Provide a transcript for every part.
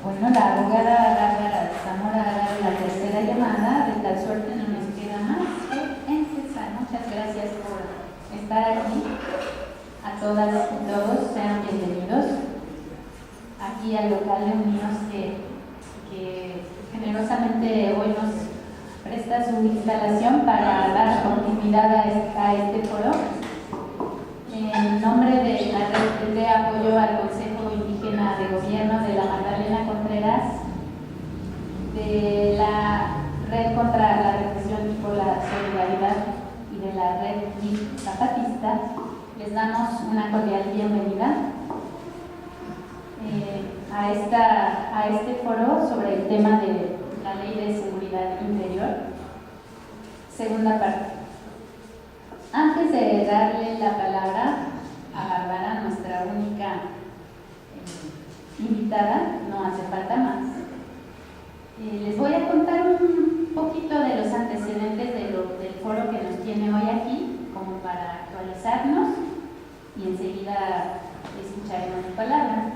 Bueno, la abogada Bárbara Zamora ha dado la tercera llamada, de tal suerte no nos queda más que empezar. Muchas gracias por estar aquí. A todas y todos sean bienvenidos aquí al local de Unidos que generosamente hoy nos presta su instalación para dar continuidad a este foro. En nombre de la Red de Apoyo al Consejo Indígena de Gobierno de la Magdalena Contreras, de la Red contra la Represión y por la Solidaridad y de la Red Zapatista, les damos una cordial bienvenida a este foro sobre el tema de la Ley de Seguridad Interior, segunda parte. Antes de darle la palabra a Bárbara, nuestra única invitada, no hace falta más, les voy a contar un poquito de los antecedentes del foro que nos tiene hoy aquí, como para actualizarnos, y enseguida escucharemos su palabra.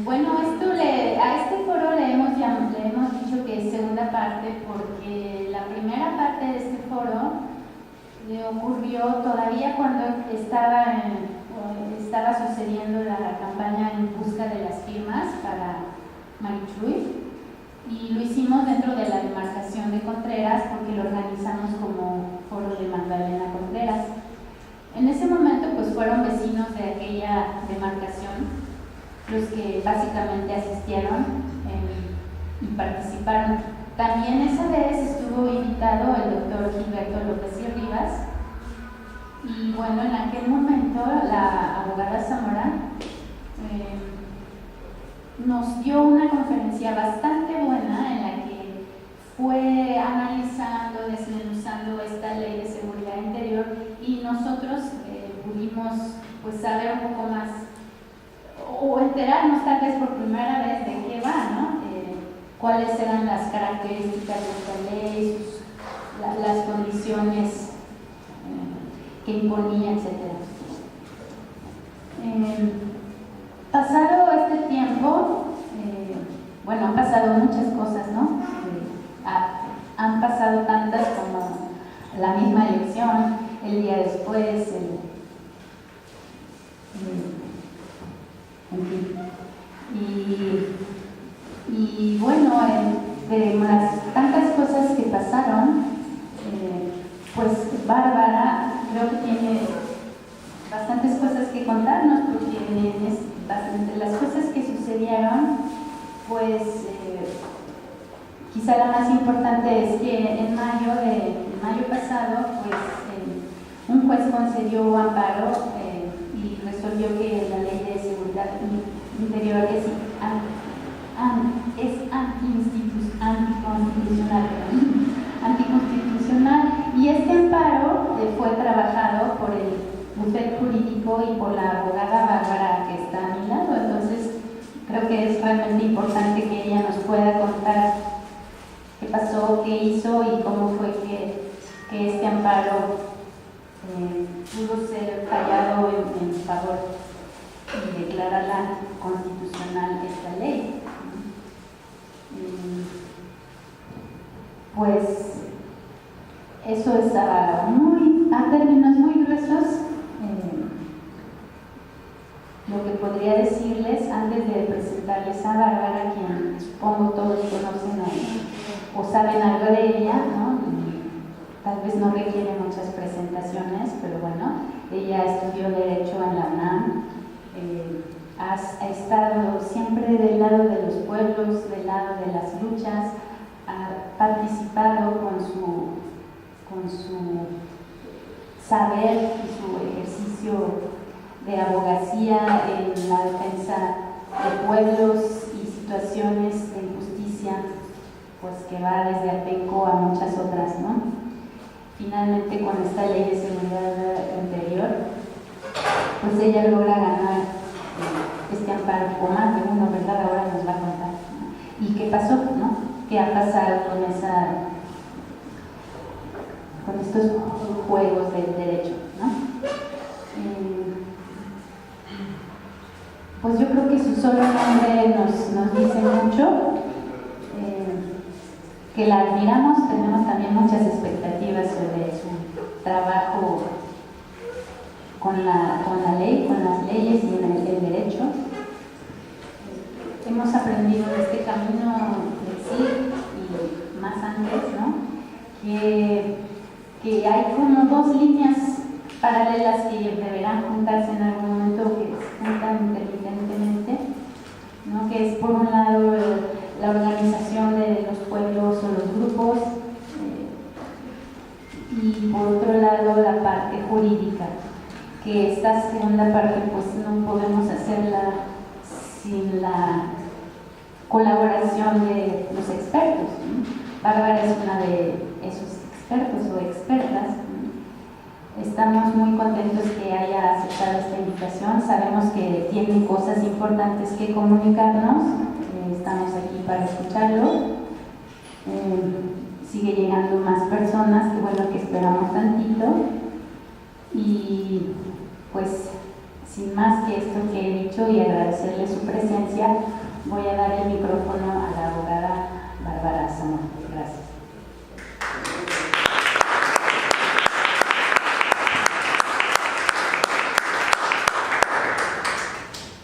Bueno, a este foro le hemos dicho que es segunda parte porque la primera parte de este foro ocurrió todavía cuando estaba sucediendo la campaña en busca de las firmas para Marichuy, y lo hicimos dentro de la demarcación de Contreras porque lo organizamos como foro de Magdalena Contreras. En ese momento pues fueron vecinos de aquella demarcación los que básicamente asistieron y participaron. También esa vez estuvo invitado el doctor Gilberto López y Rivas, y bueno, en aquel momento la abogada Zamora nos dio una conferencia bastante buena en la que fue analizando, desmenuzando esta ley de seguridad interior, y nosotros pudimos pues saber un poco más o enterarnos tal vez por primera vez de qué va, ¿no? Cuáles eran las características de esta ley, las condiciones que imponía, etc. Pasado este tiempo, bueno, han pasado muchas cosas, ¿no? Han pasado tantas como la misma elección, el día después, en fin. Y bueno, de las tantas cosas que pasaron, pues Bárbara creo que tiene bastantes cosas que contarnos, porque entre las cosas que sucedieron, pues quizá la más importante es que en mayo pasado, pues un juez concedió amparo y resolvió que la Ley de Seguridad Interior es anticonstitucional, y este amparo fue trabajado por el bufete jurídico y por la abogada Bárbara, que está a mi lado. Entonces creo que es realmente importante que ella nos pueda contar qué pasó, qué hizo y cómo fue que este amparo pudo ser fallado en favor y declararla constitucional esta ley. Pues eso es a términos muy gruesos lo que podría decirles antes de presentarles a Bárbara, quien supongo todos conocen o saben algo de ella, ¿no? Tal vez no requiere muchas presentaciones, pero bueno, ella estudió Derecho en la UNAM, ha estado siempre del lado de los pueblos, del lado de las luchas, ha participado con su saber y su ejercicio de abogacía en la defensa de pueblos y situaciones de injusticia, pues que va desde Apeco a muchas otras, ¿no? Finalmente, con esta Ley de Seguridad Interior, pues ella logra ganar este amparo, o más de uno, ¿verdad? Ahora nos va a contar, ¿no? ¿Y qué pasó, no? ¿Qué ha pasado con estos juegos del derecho, ¿no? pues yo creo que su solo nombre nos dice mucho, que la admiramos, tenemos también muchas expectativas sobre su trabajo con la ley, con las leyes y el derecho. Hemos aprendido de este camino del CIR y más antes, ¿no? que hay como dos líneas paralelas que deberán juntarse en algún momento, que se juntan intermitentemente, ¿no? Que es por un lado la organización de los pueblos o los grupos, y por otro lado la parte jurídica, que esta segunda parte pues no podemos hacerla sin la colaboración de los expertos, ¿no? Bárbara es una de esos expertos o expertas. Estamos muy contentos que haya aceptado esta invitación. Sabemos que tiene cosas importantes que comunicarnos. Estamos aquí para escucharlo. Sigue llegando más personas, que bueno, que esperamos tantito. Y pues, sin más que esto que he dicho y agradecerle su presencia, voy a dar el micrófono a la abogada Bárbara Zamora. Gracias.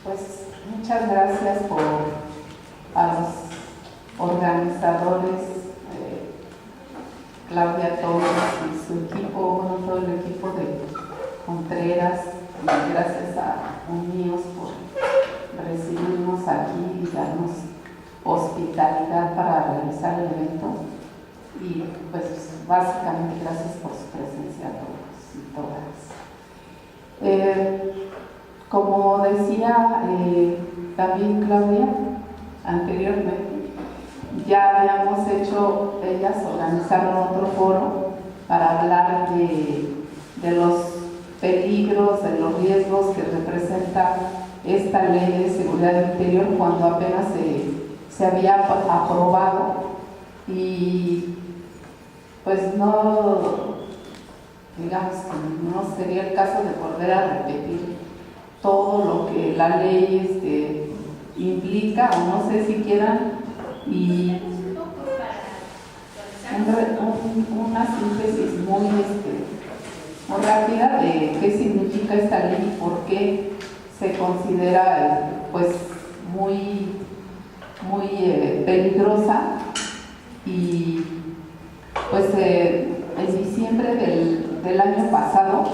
Pues muchas gracias a los organizadores, Claudia Torres y su equipo, bueno, todo el equipo de Contreras, y gracias a Unidos por recibirnos aquí y darnos hospitalidad para realizar el evento. Y pues básicamente gracias por su presencia a todos y todas. Como decía también Claudia anteriormente, ya habíamos hecho, ellas organizaron otro foro para hablar de los peligros, de los riesgos que representa esta ley de seguridad interior cuando apenas se había aprobado, y pues no, digamos que no sería el caso de volver a repetir todo lo que la ley implica, o no sé si quieran, y una síntesis muy rápida de qué significa esta ley y por qué se considera pues muy peligrosa. Y pues en diciembre del año pasado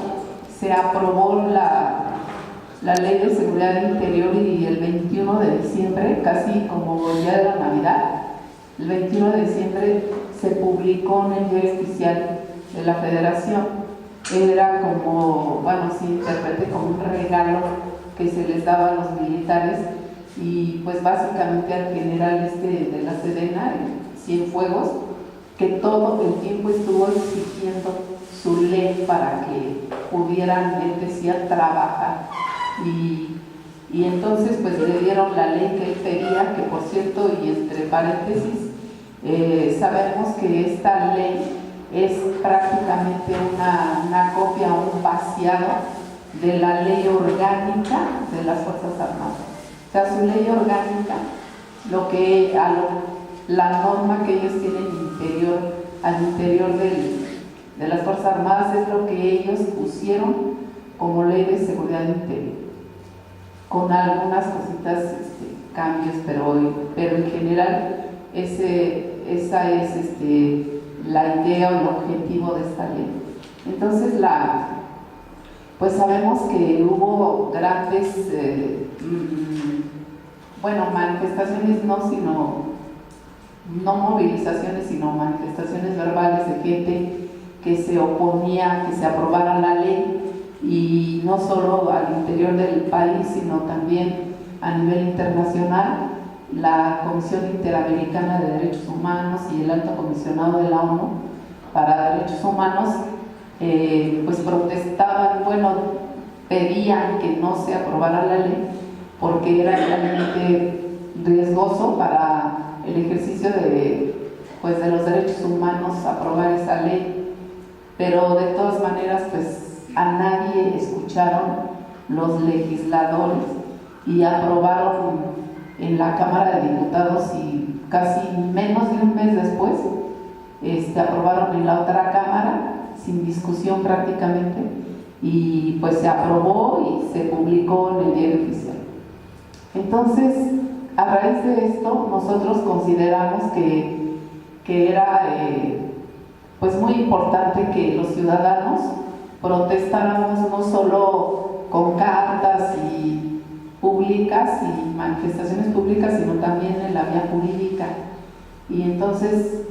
se aprobó la Ley de Seguridad Interior, y el 21 de diciembre, casi como el día de la Navidad, el 21 de diciembre se publicó en el Diario Oficial de la Federación. Era como, bueno, se interprete como un regalo que se les daba a los militares, y pues básicamente al general de la Sedena, Cienfuegos, que todo el tiempo estuvo exigiendo su ley para que pudieran, él decía, trabajar. Y entonces pues le dieron la ley que él pedía, que por cierto, y entre paréntesis, sabemos que esta ley es prácticamente una copia, un vaciado de la ley orgánica de las Fuerzas Armadas. O sea, su ley orgánica, la norma que ellos tienen al interior de las Fuerzas Armadas es lo que ellos pusieron como ley de seguridad interior, con algunas cositas, cambios, pero en general esa es la idea o el objetivo de esta ley. Entonces pues sabemos que hubo grandes manifestaciones, no movilizaciones, sino manifestaciones verbales de gente que se oponía a que se aprobara la ley, y no solo al interior del país, sino también a nivel internacional. La Comisión Interamericana de Derechos Humanos y el Alto Comisionado de la ONU para Derechos Humanos pues protestaban, pedían que no se aprobara la ley porque era realmente riesgoso para el ejercicio de los derechos humanos aprobar esa ley. Pero de todas maneras pues a nadie escucharon los legisladores y aprobaron en la Cámara de Diputados y casi menos de un mes después aprobaron en la otra Cámara sin discusión prácticamente, y pues se aprobó y se publicó en el Diario Oficial. Entonces, a raíz de esto, nosotros consideramos que era pues muy importante que los ciudadanos protestáramos no solo con cartas y públicas y manifestaciones públicas, sino también en la vía jurídica. Y entonces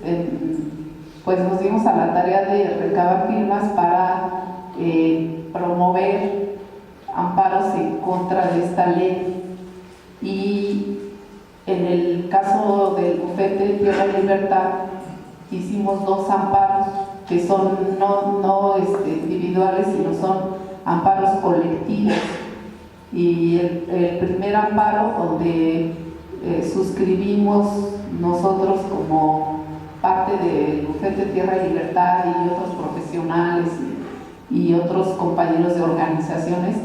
pues nos dimos a la tarea de recabar firmas para promover amparos en contra de esta ley. Y en el caso del bufete Tierra y Libertad hicimos 2 amparos que son no individuales, sino son amparos colectivos. Y el primer amparo, donde suscribimos nosotros como parte del bufete Tierra y Libertad y otros profesionales y otros compañeros de organizaciones,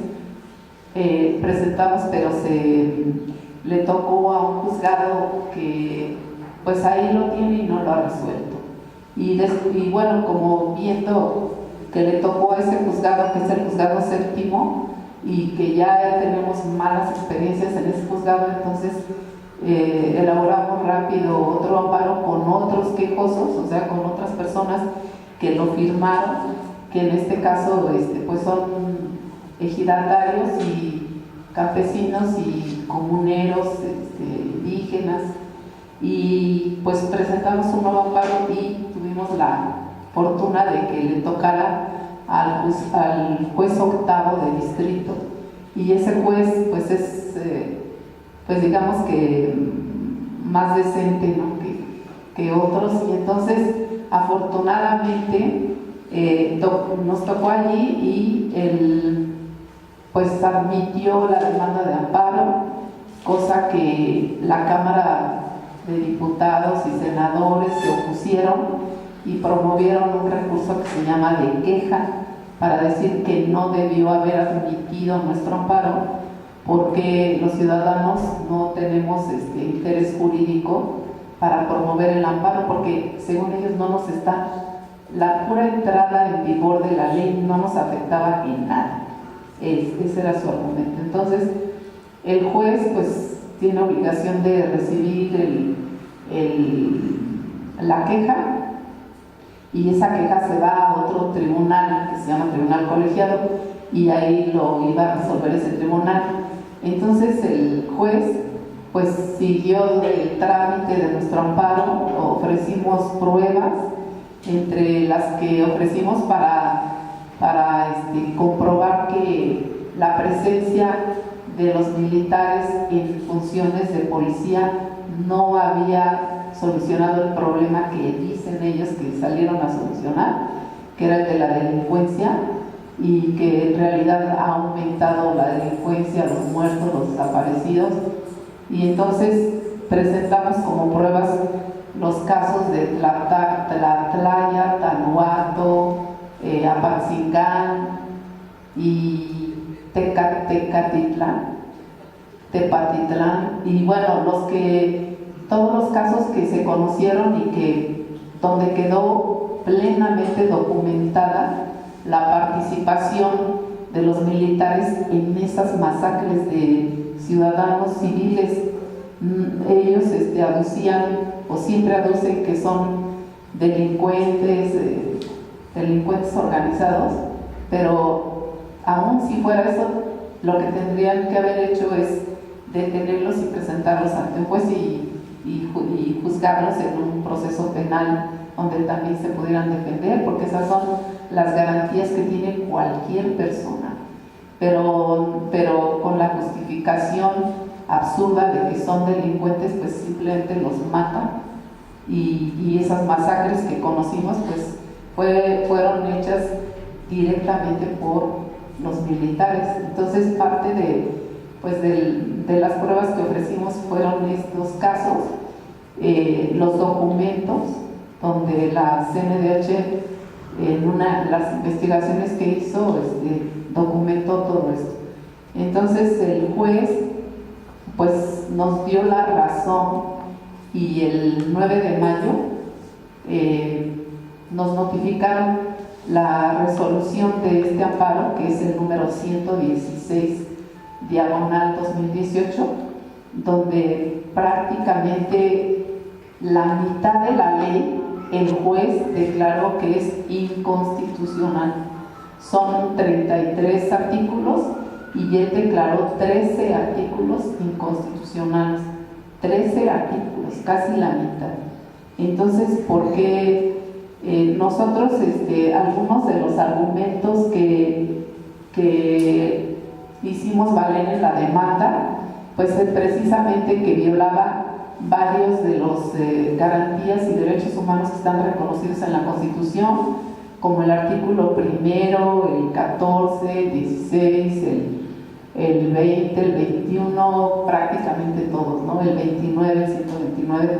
presentamos, pero le tocó a un juzgado que pues ahí lo tiene y no lo ha resuelto. Y bueno, como viendo que le tocó a ese juzgado, que es el juzgado séptimo, y que ya tenemos malas experiencias en ese juzgado, entonces elaboramos rápido otro amparo con otros quejosos, o sea, con otras personas que lo firmaron, que en este caso pues son ejidatarios y campesinos y comuneros, indígenas, y pues presentamos un nuevo amparo y tuvimos la fortuna de que le tocara al juez octavo de distrito, y ese juez pues es pues digamos que más decente, ¿no?, que otros, y entonces afortunadamente nos tocó allí y él pues admitió la demanda de amparo, cosa que la Cámara de Diputados y senadores se opusieron y promovieron un recurso que se llama de queja para decir que no debió haber admitido nuestro amparo, porque los ciudadanos no tenemos interés jurídico para promover el amparo, porque según ellos no nos está, la pura entrada en vigor de la ley no nos afectaba en nada. Ese era su argumento. Entonces el juez pues tiene obligación de recibir la queja, y esa queja se va a otro tribunal que se llama tribunal colegiado, y ahí lo iba a resolver ese tribunal. Entonces el juez pues siguió el trámite de nuestro amparo, ofrecimos pruebas, entre las que ofrecimos para comprobar que la presencia de los militares en funciones de policía no había solucionado el problema que dicen ellos que salieron a solucionar, que era el de la delincuencia, y que en realidad ha aumentado la delincuencia, los muertos, los desaparecidos. Y entonces presentamos como pruebas los casos de Tlatlaya, Tanuato, Apatzingán y Tepatitlán, y bueno, todos los casos que se conocieron y que donde quedó plenamente documentada la participación de los militares en esas masacres de ciudadanos civiles. Ellos aducían o siempre aducen que son delincuentes organizados, pero aún si fuera eso, lo que tendrían que haber hecho es detenerlos y presentarlos ante un juez y juzgarlos en un proceso penal donde también se pudieran defender, porque esas son las garantías que tiene cualquier persona, pero con la justificación absurda de que son delincuentes, pues simplemente los matan, y esas masacres que conocimos pues fueron hechas directamente por los militares. Entonces parte de las pruebas que ofrecimos fueron estos casos, los documentos donde la CNDH en las investigaciones que hizo documentó todo esto. Entonces el juez pues nos dio la razón y el 9 de mayo nos notificaron la resolución de este amparo, que es el número 116 diagonal 2018, donde prácticamente la mitad de la ley el juez declaró que es inconstitucional. Son 33 artículos y él declaró 13 artículos inconstitucionales. 13 artículos, casi la mitad. Entonces, ¿por qué nosotros algunos de los argumentos que hicimos valer en la demanda, pues es precisamente que violaba varios de los garantías y derechos humanos que están reconocidos en la Constitución, como el artículo primero, el 14, el 16, el 20, el 21, prácticamente todos, ¿no? El 29, el 129,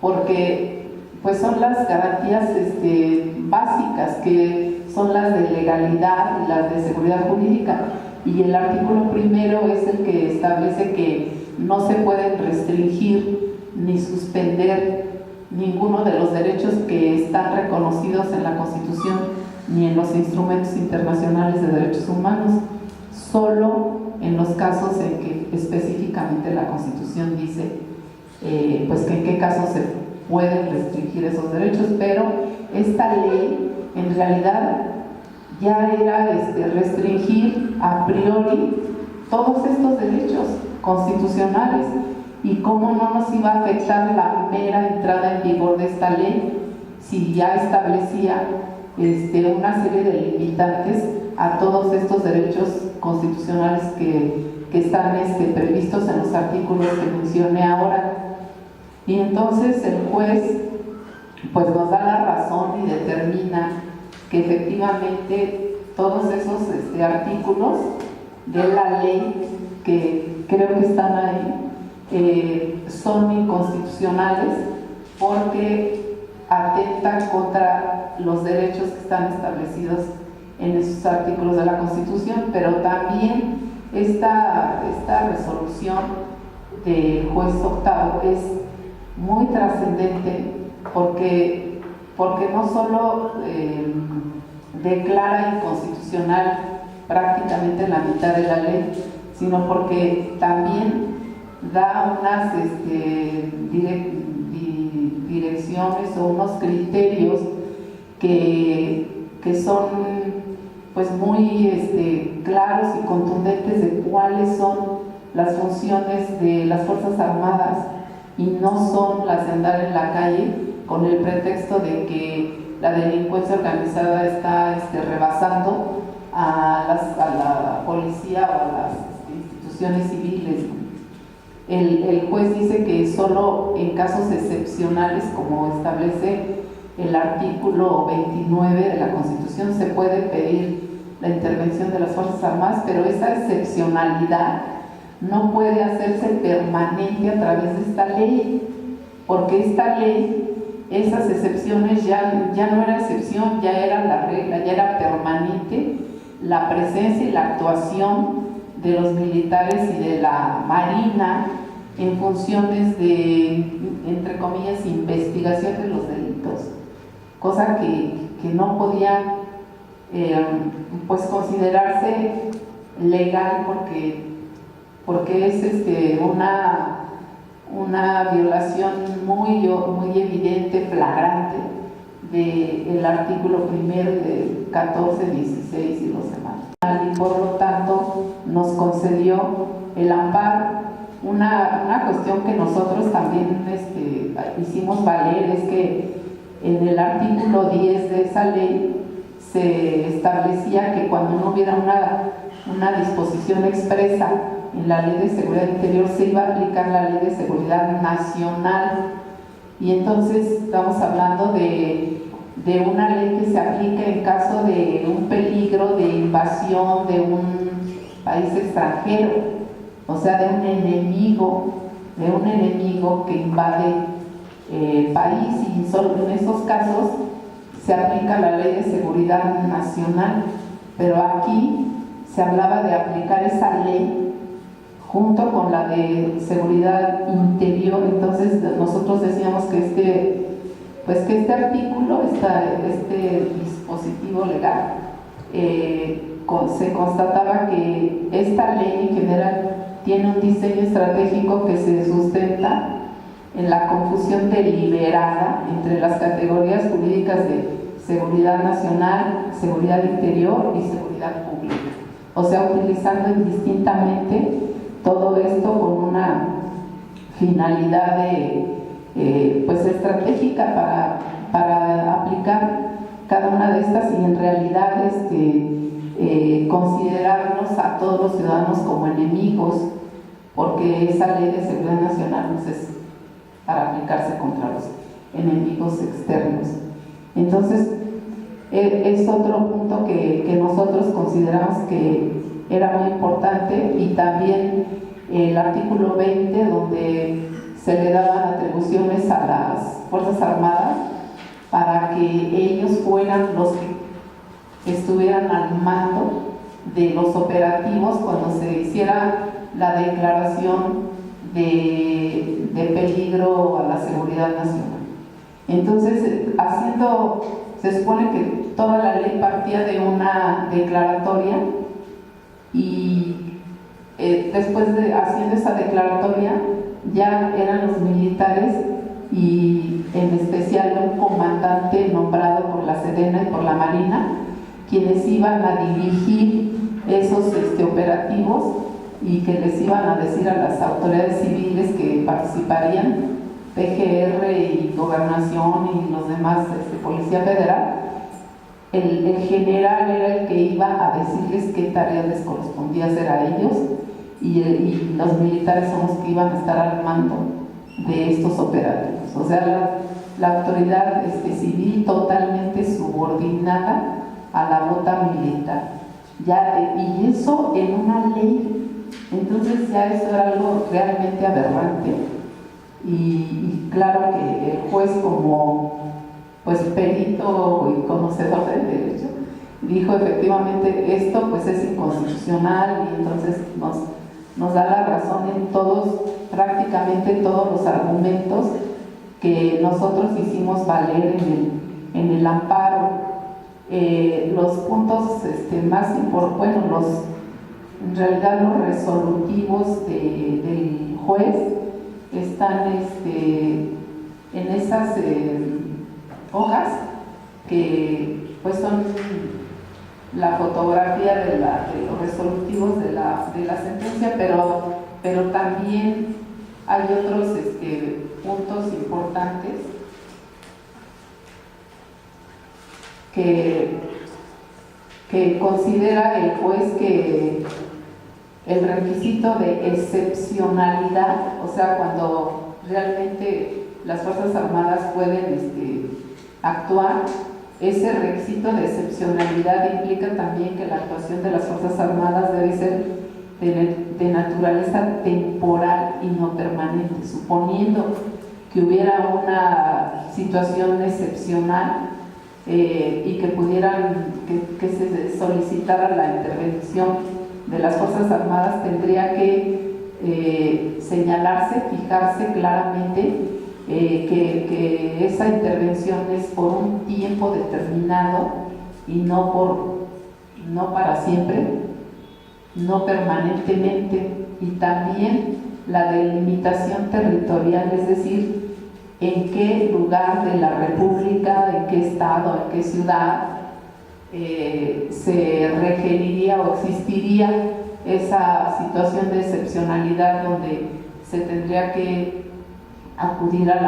porque pues son las garantías básicas, que son las de legalidad y las de seguridad jurídica, y el artículo primero es el que establece que no se pueden restringir ni suspender ninguno de los derechos que están reconocidos en la Constitución ni en los instrumentos internacionales de derechos humanos, solo en los casos en que específicamente la Constitución dice pues que en qué casos se pueden restringir esos derechos. Pero esta ley en realidad ya era restringir a priori todos estos derechos constitucionales. ¿Y cómo no nos iba a afectar la mera entrada en vigor de esta ley si ya establecía una serie de limitantes a todos estos derechos constitucionales que están previstos en los artículos que mencioné ahora? Y entonces el juez pues nos da la razón y determina que efectivamente todos esos artículos de la ley que creo que están ahí son inconstitucionales porque atentan contra los derechos que están establecidos en esos artículos de la Constitución. Pero también esta resolución del juez octavo es muy trascendente porque no solo declara inconstitucional prácticamente la mitad de la ley, sino porque también da unas direcciones o unos criterios que son pues muy claros y contundentes de cuáles son las funciones de las Fuerzas Armadas, y no son las de andar en la calle con el pretexto de que la delincuencia organizada está rebasando a la policía o a las instituciones civiles. El juez dice que solo en casos excepcionales, como establece el artículo 29 de la Constitución, se puede pedir la intervención de las Fuerzas Armadas, pero esa excepcionalidad no puede hacerse permanente a través de esta ley, porque esta ley, esas excepciones ya no era excepción, ya era la regla, ya era permanente la presencia y la actuación de los militares y de la Marina en funciones de, entre comillas, investigación de los delitos, cosa que no podía pues considerarse legal porque es una violación muy evidente, flagrante del artículo primero del 14, 16 y los demás. Y por lo tanto nos concedió el amparo. Una cuestión que nosotros también hicimos valer es que en el artículo 10 de esa ley se establecía que cuando no hubiera una disposición expresa en la Ley de Seguridad Interior se iba a aplicar la Ley de Seguridad Nacional. Y entonces estamos hablando de una ley que se aplica en caso de un peligro de invasión de un país extranjero, o sea, de un enemigo que invade el país, y solo en esos casos se aplica la Ley de Seguridad Nacional. Pero aquí se hablaba de aplicar esa ley junto con la de seguridad interior. Entonces nosotros decíamos que este artículo, este dispositivo legal, se constataba que esta ley en general tiene un diseño estratégico que se sustenta en la confusión deliberada entre las categorías jurídicas de seguridad nacional, seguridad interior y seguridad pública. O sea, utilizando indistintamente todo esto con una finalidad estratégica para aplicar cada una de estas, y en realidad considerarnos a todos los ciudadanos como enemigos, porque esa ley de seguridad nacional pues, es para aplicarse contra los enemigos externos. Entonces, es otro punto que nosotros consideramos que era muy importante, y también el artículo 20, donde se le daban atribuciones a las Fuerzas Armadas para que ellos fueran los que estuvieran al mando de los operativos cuando se hiciera la declaración de peligro a la seguridad nacional. Entonces, se supone que toda la ley partía de una declaratoria, y después de haciendo esa declaratoria ya eran los militares, y en especial un comandante nombrado por la Sedena y por la Marina, quienes iban a dirigir esos operativos, y que les iban a decir a las autoridades civiles que participarían, PGR y Gobernación y los demás, Policía Federal. El general era el que iba a decirles qué tareas les correspondía hacer a ellos, y los militares son los que iban a estar al mando de estos operativos. O sea, la autoridad civil totalmente subordinada a la bota militar. Y eso en una ley. Entonces ya eso era algo realmente aberrante, y claro que el juez, como pues perito y conocedor del derecho, dijo efectivamente esto pues es inconstitucional, y entonces nos da la razón en prácticamente todos los argumentos que nosotros hicimos valer en el amparo. Los puntos más importantes, en realidad los resolutivos del juez están en esas hojas que pues son la fotografía de los resolutivos de la sentencia, pero también hay otros puntos importantes que considera el juez, que el requisito de excepcionalidad, o sea, cuando realmente las Fuerzas Armadas pueden actuar, ese requisito de excepcionalidad implica también que la actuación de las Fuerzas Armadas debe ser de naturaleza temporal y no permanente. Suponiendo que hubiera una situación excepcional y que se solicitara la intervención de las Fuerzas Armadas, tendría que fijarse claramente que esa intervención es por un tiempo determinado y no para siempre, no permanentemente, y también la delimitación territorial, es decir, en qué lugar de la República, en qué estado, en qué ciudad se requeriría o existiría esa situación de excepcionalidad, donde se tendría que acudir a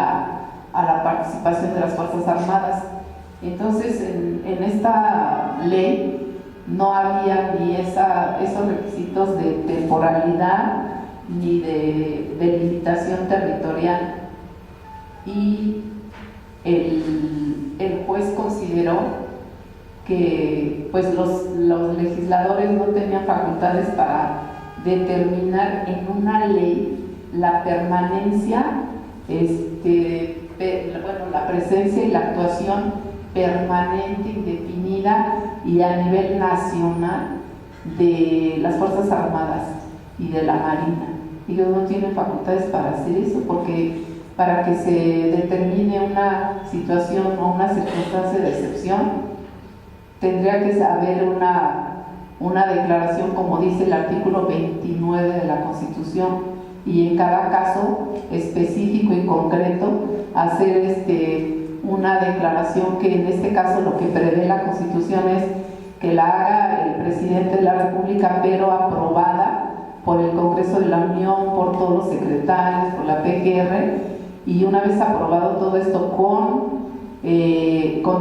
la participación de las Fuerzas Armadas. Entonces, en esta ley no había ni esos requisitos de temporalidad ni de delimitación territorial, y el juez consideró que pues los legisladores no tenían facultades para determinar en una ley la permanencia, la presencia y la actuación permanente, indefinida y a nivel nacional de las Fuerzas Armadas. y de la Marina. Ellos no tienen facultades para hacer eso, porque para que se determine una situación o una circunstancia de excepción, tendría que haber una declaración, como dice el artículo 29 de la Constitución, y en cada caso específico y concreto hacer una declaración, que en este caso lo que prevé la Constitución es que la haga el presidente de la República, pero aprobada por el Congreso de la Unión, por todos los secretarios, por la PGR, y una vez aprobado todo esto con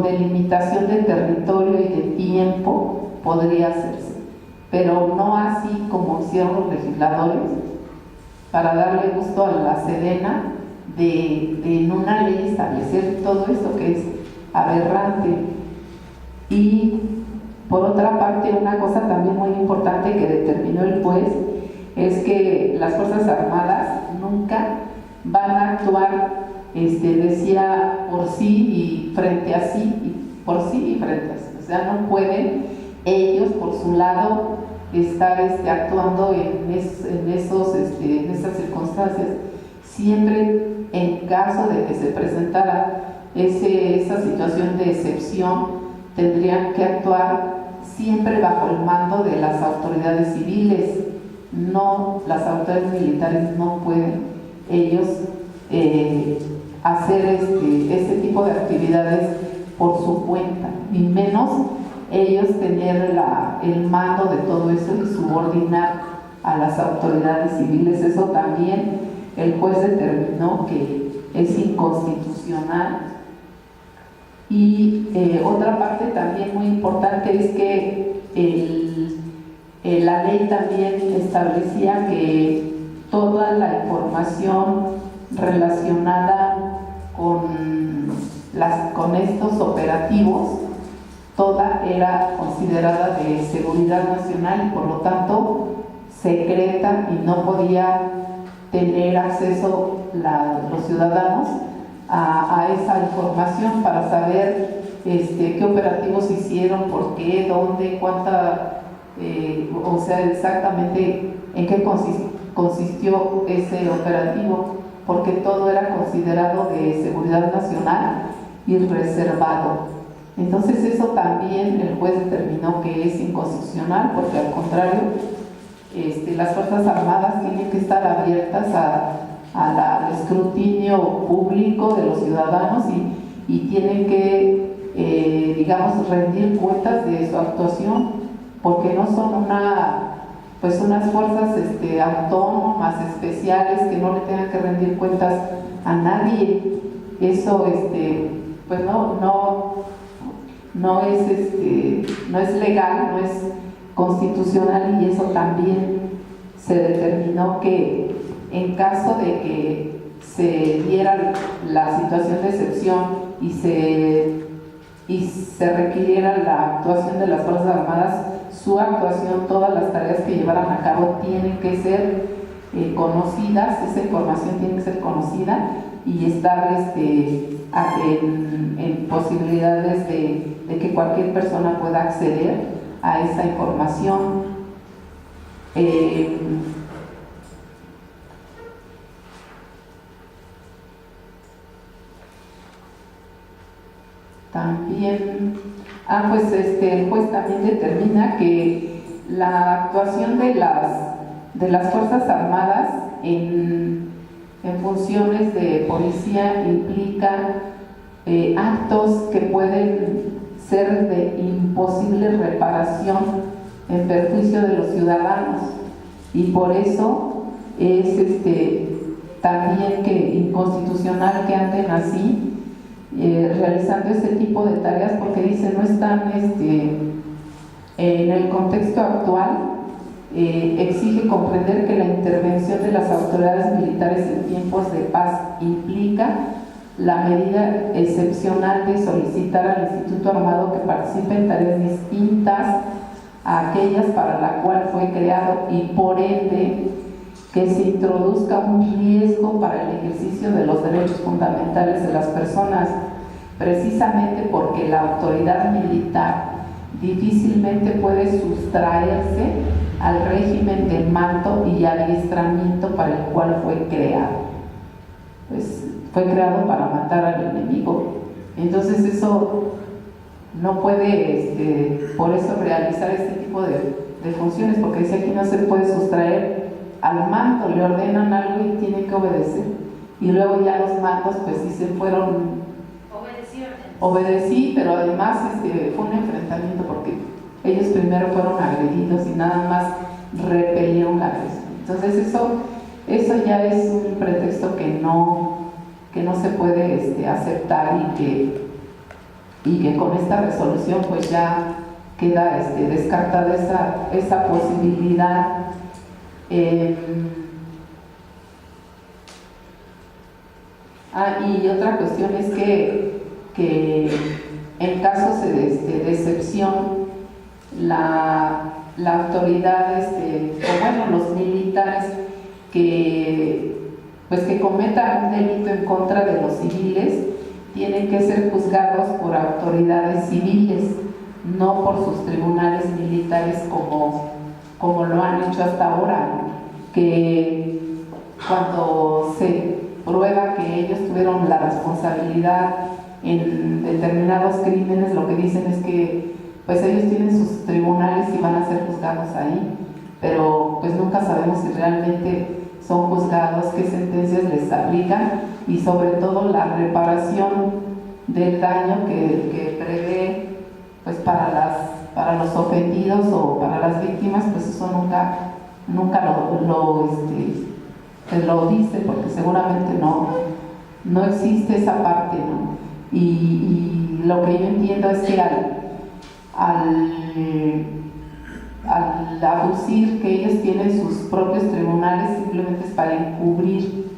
delimitación de territorio y de tiempo, podría hacerse, pero no así como hicieron los legisladores para darle gusto a la Sedena de en una ley establecer todo esto que es aberrante. Y por otra parte, una cosa también muy importante que determinó el juez es que las Fuerzas Armadas nunca van a actuar, decía, por sí y frente a sí, y por sí y frente a sí. O sea, no pueden ellos por su lado estar actuando en esas circunstancias. Siempre, en caso de que se presentara esa situación de excepción, tendrían que actuar siempre bajo el mando de las autoridades civiles. No, las autoridades militares no pueden ellos hacer este tipo de actividades por su cuenta, ni menos ellos tener el mando de todo eso y subordinar a las autoridades civiles. Eso también el juez determinó que es inconstitucional. Y otra parte también muy importante es que la ley también establecía que toda la información relacionada con estos operativos, toda era considerada de seguridad nacional y por lo tanto secreta, y no podía tener acceso los ciudadanos a esa información para saber qué operativos hicieron, por qué, dónde, cuánta, o sea, exactamente en qué consistió ese operativo, porque todo era considerado de seguridad nacional y reservado. Entonces eso también el juez determinó que es inconstitucional, porque al contrario, las Fuerzas Armadas tienen que estar abiertas al escrutinio público de los ciudadanos y tienen que, digamos, rendir cuentas de su actuación, porque no son unas fuerzas autónomas, especiales, que no le tengan que rendir cuentas a nadie. Eso pues no es legal, no es constitucional, y eso también se determinó que en caso de que se diera la situación de excepción y se requiriera la actuación de las Fuerzas Armadas, su actuación, todas las tareas que llevaran a cabo tienen que ser conocidas, esa información tiene que ser conocida y estar en posibilidades de que cualquier persona pueda acceder a esa información. También, el juez también determina que la actuación de las Fuerzas Armadas en funciones de policía implica actos que pueden ser de imposible reparación en perjuicio de los ciudadanos, y por eso es también que inconstitucional que anden así realizando este tipo de tareas, porque dice no están en el contexto actual. Exige comprender que la intervención de las autoridades militares en tiempos de paz implica la medida excepcional de solicitar al Instituto Armado que participe en tareas distintas a aquellas para la cual fue creado, y por ende que se introduzca un riesgo para el ejercicio de los derechos fundamentales de las personas, precisamente porque la autoridad militar difícilmente puede sustraerse al régimen del manto y adiestramiento para el cual fue creado. Pues fue creado para matar al enemigo. Entonces eso no puede, por eso realizar este tipo de funciones, porque dice aquí no se puede sustraer al manto, le ordenan algo y tiene que obedecer. Y luego ya los mantos, pues sí se fueron, obedecí, pero además fue un enfrentamiento porque ellos primero fueron agredidos y nada más repelieron la agresión. Entonces eso ya es un pretexto que no se puede aceptar y que con esta resolución pues ya queda descartada esa posibilidad. Y otra cuestión es que en casos de excepción la autoridad o los militares que cometan un delito en contra de los civiles tienen que ser juzgados por autoridades civiles, no por sus tribunales militares como lo han hecho hasta ahora, ¿no? Que cuando se prueba que ellos tuvieron la responsabilidad en determinados crímenes, lo que dicen es que pues ellos tienen sus tribunales y van a ser juzgados ahí, pero pues nunca sabemos si realmente son juzgados, qué sentencias les aplican y sobre todo la reparación del daño que prevé pues para los ofendidos o para las víctimas, pues eso nunca lo dice, porque seguramente no existe esa parte, ¿no? Y lo que yo entiendo es que al aducir que ellos tienen sus propios tribunales, simplemente es para encubrir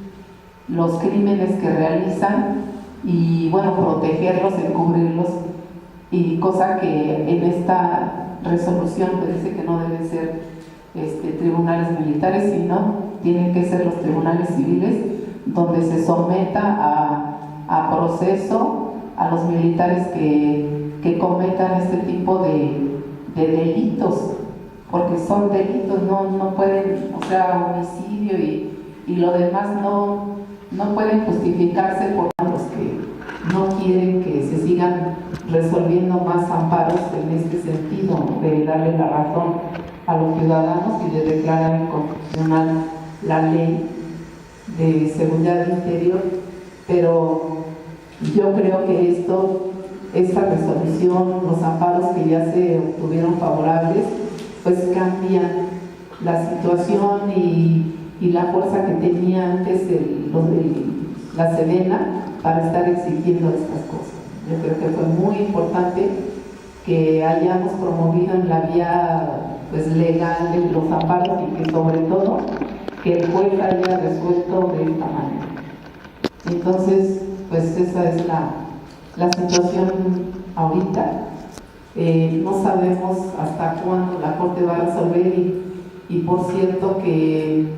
los crímenes que realizan y bueno, protegerlos, encubrirlos, y cosa que en esta resolución pues dice que no deben ser tribunales militares, sino tienen que ser los tribunales civiles, donde se someta a proceso a los militares que cometan este tipo de delitos, porque son delitos, no pueden, o sea, homicidio y lo demás no pueden justificarse por los que no quieren que se sigan resolviendo más amparos en este sentido, de darle la razón a los ciudadanos y de declarar inconstitucional la ley de seguridad interior. Pero yo creo que esta resolución, los amparos que ya se obtuvieron favorables, pues cambian la situación y la fuerza que tenía antes la Sedena para estar exigiendo estas cosas. Yo creo que fue muy importante que hayamos promovido en la vía pues legal los amparos y que sobre todo que el juez haya resuelto de esta manera. Entonces, pues esa es la situación ahorita. No sabemos hasta cuándo la Corte va a resolver y por cierto que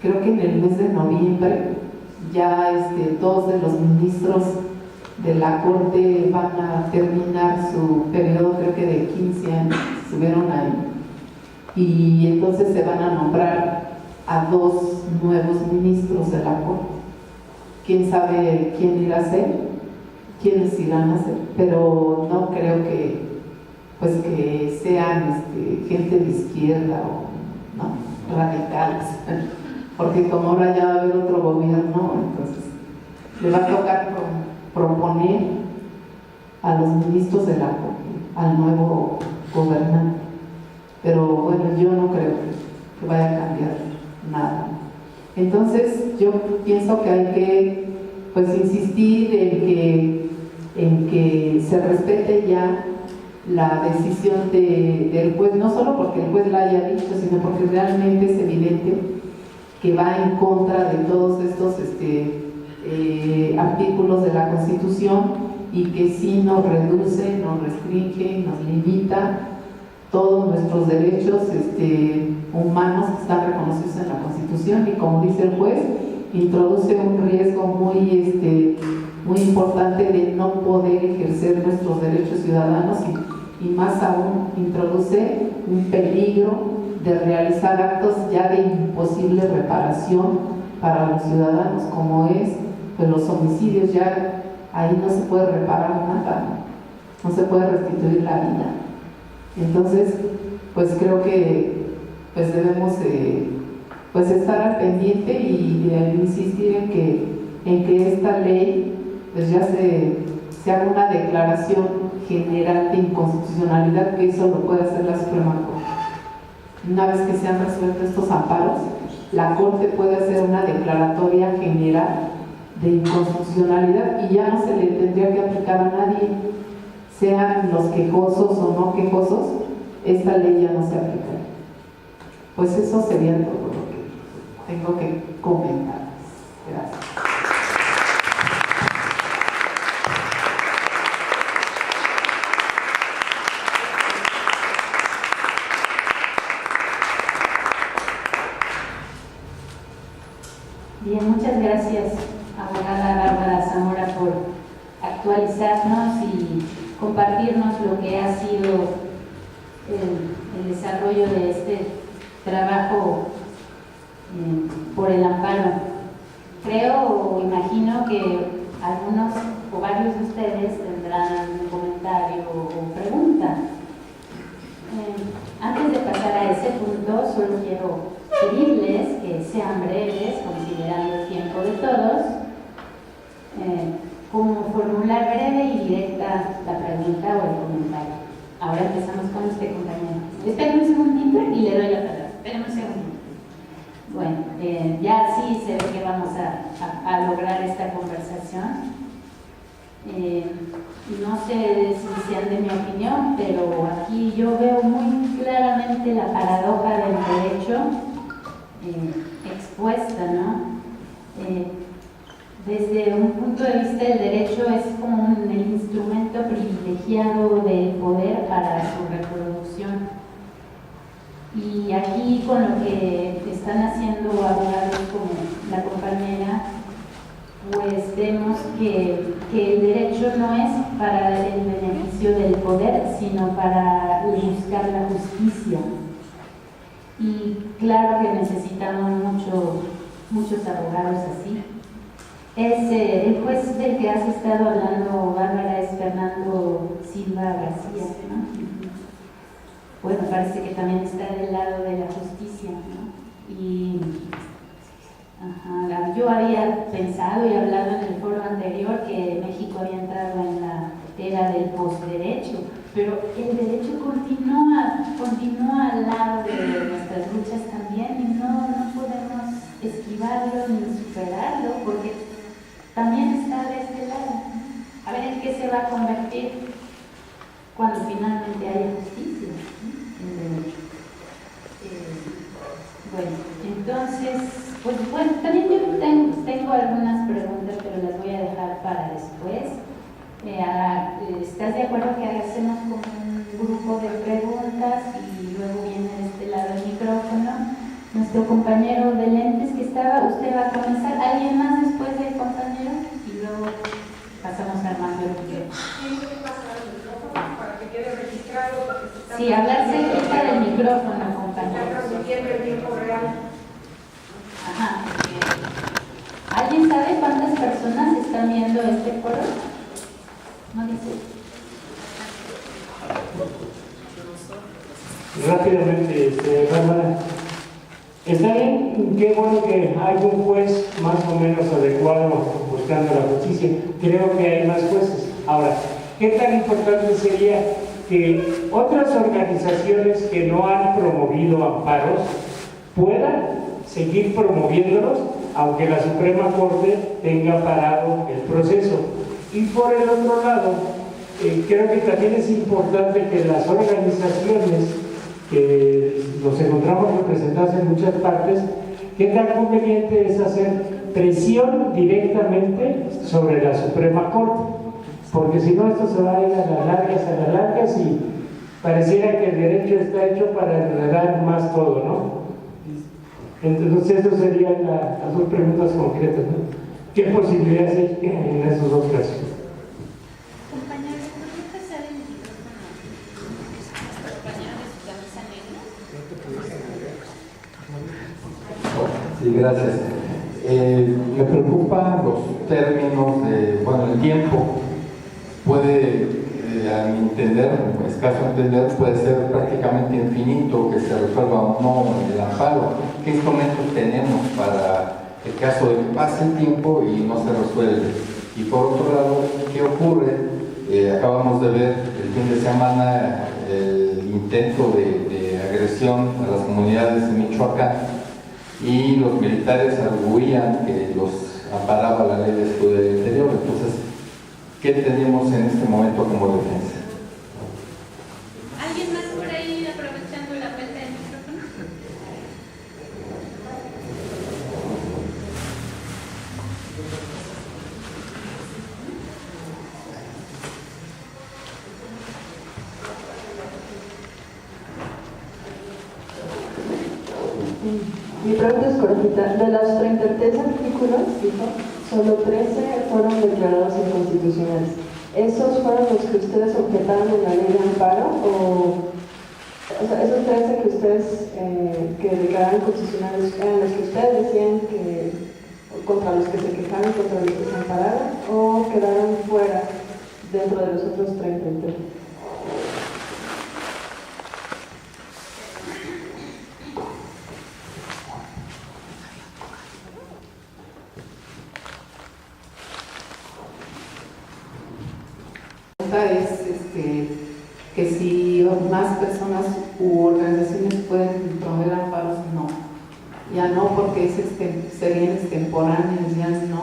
creo que en el mes de noviembre ya dos de los ministros de la Corte van a terminar su periodo, creo que de 15 años, estuvieron ahí, y entonces se van a nombrar a 2 nuevos ministros de la Corte. Quién sabe quién irá a ser, quiénes irán a ser, pero no creo que sean gente de izquierda o no, radicales, porque como ahora ya va a haber otro gobierno, entonces le va a tocar proponer a los ministros de la Corte, al nuevo gobernante. Pero bueno, yo no creo que vaya a cambiar nada. Entonces yo pienso que hay que pues insistir en que se respete ya la decisión del juez, no solo porque el juez la haya dicho, sino porque realmente es evidente que va en contra de todos estos artículos de la Constitución y que sí nos reduce, nos restringe, nos limita todos nuestros derechos humanos que están reconocidos en la Constitución, y como dice el juez, introduce un riesgo muy importante de no poder ejercer nuestros derechos ciudadanos y más aún introduce un peligro de realizar actos ya de imposible reparación para los ciudadanos, como es pues, los homicidios. Ya ahí no se puede reparar nada, no se puede restituir la vida. Entonces, pues creo que pues debemos pues estar al pendiente y insistir en que esta ley pues ya se haga una declaración general de inconstitucionalidad, que eso lo puede hacer la Suprema Corte. Una vez que se han resuelto estos amparos, la Corte puede hacer una declaratoria general de inconstitucionalidad y ya no se le tendría que aplicar a nadie, sean los quejosos o no quejosos, esta ley ya no se aplica. Pues eso sería todo lo que tengo que comentar. Gracias. Bien, muchas gracias, abogada Bárbara Zamora, por actualizarnos y compartirnos lo que ha sido el desarrollo de este trabajo por el amparo. Creo o imagino que algunos o varios de ustedes tendrán un comentario o pregunta. Antes de pasar a ese punto, solo quiero pedirles que sean breves, considerando el tiempo de todos, como formular breve y directa la pregunta o el comentario. Ahora empezamos con usted, compañero. Esperen un segundito y le doy la palabra. Esperen un segundito. Bueno, ya sí se ve que vamos a lograr esta conversación. No sé si sean de mi opinión, pero aquí yo veo muy claramente la paradoja del derecho expuesta, ¿no? Desde un punto de vista, el derecho es como el instrumento privilegiado del poder para su reproducción. Y aquí, con lo que están haciendo abogados como la compañera, pues vemos que el derecho no es para el beneficio del poder, sino para buscar la justicia. Y claro que necesitamos muchos abogados así. El juez del que has estado hablando, Bárbara, es Fernando Silva García, ¿no? Bueno, parece que también está del lado de la justicia, ¿no? Y yo había pensado y hablado en el foro anterior que México había entrado en la era del posderecho, pero el derecho continúa al lado de nuestras luchas también, y no podemos esquivarlo ni superarlo, porque también está de este lado. A ver en qué se va a convertir cuando finalmente haya justicia, ¿no? En derecho. Bueno, entonces, pues bueno, también yo tengo algunas preguntas, pero las voy a dejar para después. ¿Estás de acuerdo que hacemos como un grupo de preguntas y luego viene de este lado el micrófono? Nuestro compañero de lentes que estaba, usted va a comenzar. ¿Alguien más después del compañero? Y luego pasamos al más del micrófono. Tengo que pasar el micrófono para que quede registrado. Sí, hablar cerca del micrófono, Está compañero. transmitiendo en tiempo real. Ajá. ¿Alguien sabe cuántas personas están viendo este foro? No dice. Rápidamente, Bárbara. Está bien, qué bueno que hay un juez más o menos adecuado buscando la justicia. Creo que hay más jueces. Ahora, ¿qué tan importante sería que otras organizaciones que no han promovido amparos puedan seguir promoviéndolos, aunque la Suprema Corte tenga parado el proceso? Y por el otro lado, creo que también es importante que las organizaciones que nos encontramos representadas en muchas partes, qué tan conveniente es hacer presión directamente sobre la Suprema Corte, porque si no esto se va a ir a las largas y pareciera que el derecho está hecho para enredar más todo, ¿no? Entonces estas serían las dos preguntas concretas, ¿no? ¿Qué posibilidades hay en esos dos casos? Compañeros, ¿por qué pasar el micrófono? ¿Compañero de su camisa negra? Sí, gracias. Me preocupan los términos de, bueno, el tiempo puede, a mi entender, escaso entender, puede ser prácticamente infinito que se resuelva o no el amparo. ¿Qué instrumentos tenemos para el caso de que pase el tiempo y no se resuelve? Y por otro lado, ¿qué ocurre? Acabamos de ver el fin de semana el intento de agresión a las comunidades de Michoacán y los militares arguían que los amparaba la ley de seguridad del interior. Entonces, ¿qué tenemos en este momento como defensa? ¿Alguien más por ahí aprovechando la vuelta del micrófono? Mi pregunta es cortita. De los 33 artículos, dijo, solo 13 fueron declarados inconstitucionales. ¿Esos fueron los que ustedes objetaron en la ley de amparo? O sea, esos 13 que ustedes que declararon inconstitucionales eran los que ustedes decían que contra los que se quejaron, contra los que se ampararon, o quedaron fuera dentro de los otros 33? Es que si más personas u organizaciones pueden promover amparos, no. Ya no, porque serían extemporáneos, ya no.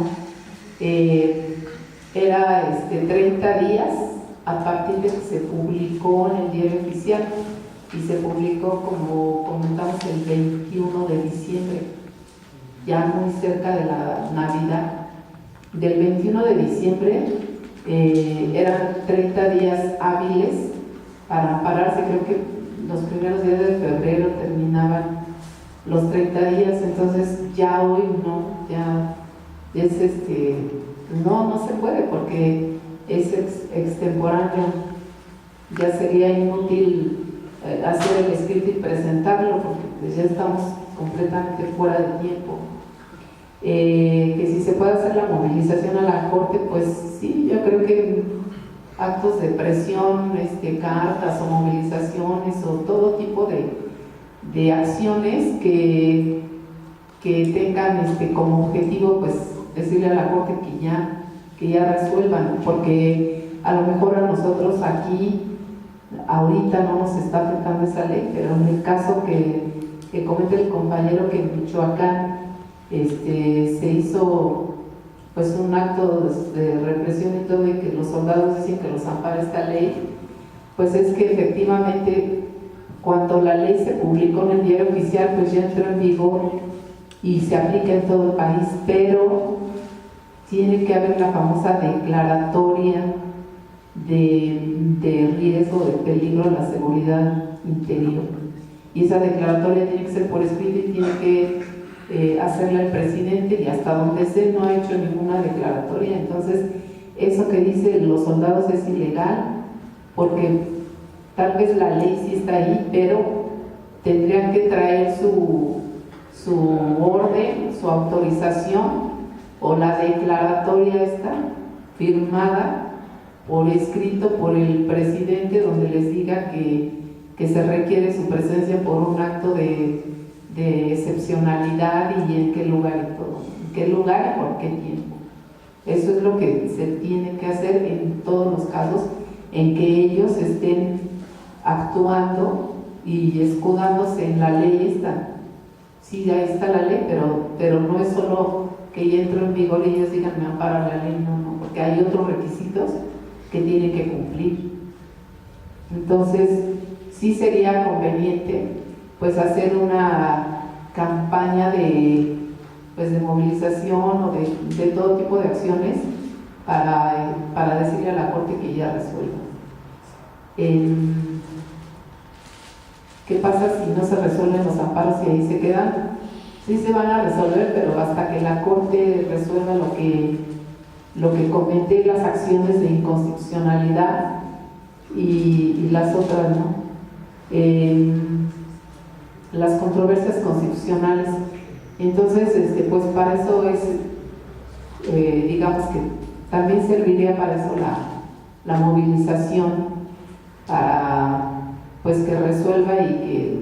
Era 30 días a partir de que se publicó en el diario oficial y se publicó, como comentamos, el 21 de diciembre, ya muy cerca de la Navidad. Del 21 de diciembre eran 30 días hábiles para ampararse. Creo que los primeros días de febrero terminaban los 30 días, entonces ya hoy no, ya es no se puede porque es extemporáneo. Ya sería inútil hacer el escrito y presentarlo porque pues ya estamos completamente fuera de tiempo. Que si se puede hacer la movilización a la Corte, pues sí, yo creo que actos de presión, cartas o movilizaciones o todo tipo de acciones que tengan como objetivo pues decirle a la Corte que ya resuelvan, porque a lo mejor a nosotros aquí ahorita no nos está afectando esa ley, pero en el caso que comenta el compañero, que en Michoacán se hizo pues un acto de represión y todo, y que los soldados dicen que los ampara esta ley, pues es que efectivamente cuando la ley se publicó en el diario oficial pues ya entró en vigor y se aplica en todo el país, pero tiene que haber la famosa declaratoria de riesgo, de peligro a la seguridad interior, y esa declaratoria tiene que ser por escrito y tiene que hacerla el presidente, y hasta donde sé no ha hecho ninguna declaratoria. Entonces eso que dice los soldados es ilegal, porque tal vez la ley sí está ahí, pero tendrían que traer su orden, su autorización o la declaratoria esta firmada por escrito por el presidente, donde les diga que se requiere su presencia por un acto de excepcionalidad y en qué lugar y todo, en qué lugar y por qué tiempo. Eso es lo que se tiene que hacer en todos los casos en que ellos estén actuando y escudándose en la ley esta. Sí, ahí está la ley, pero no es solo que ya entró en vigor y ellos digan me ampara la ley, no, porque hay otros requisitos que tienen que cumplir. Entonces sí sería conveniente pues hacer una campaña de movilización o de todo tipo de acciones para decirle a la Corte que ya resuelva. ¿Qué pasa si no se resuelven los amparos y ahí se quedan? Sí se van a resolver, pero hasta que la Corte resuelva lo que comenté, las acciones de inconstitucionalidad y las otras, ¿no? Las controversias constitucionales Entonces, pues para eso es, digamos que también serviría para eso la movilización, para pues que resuelva y que,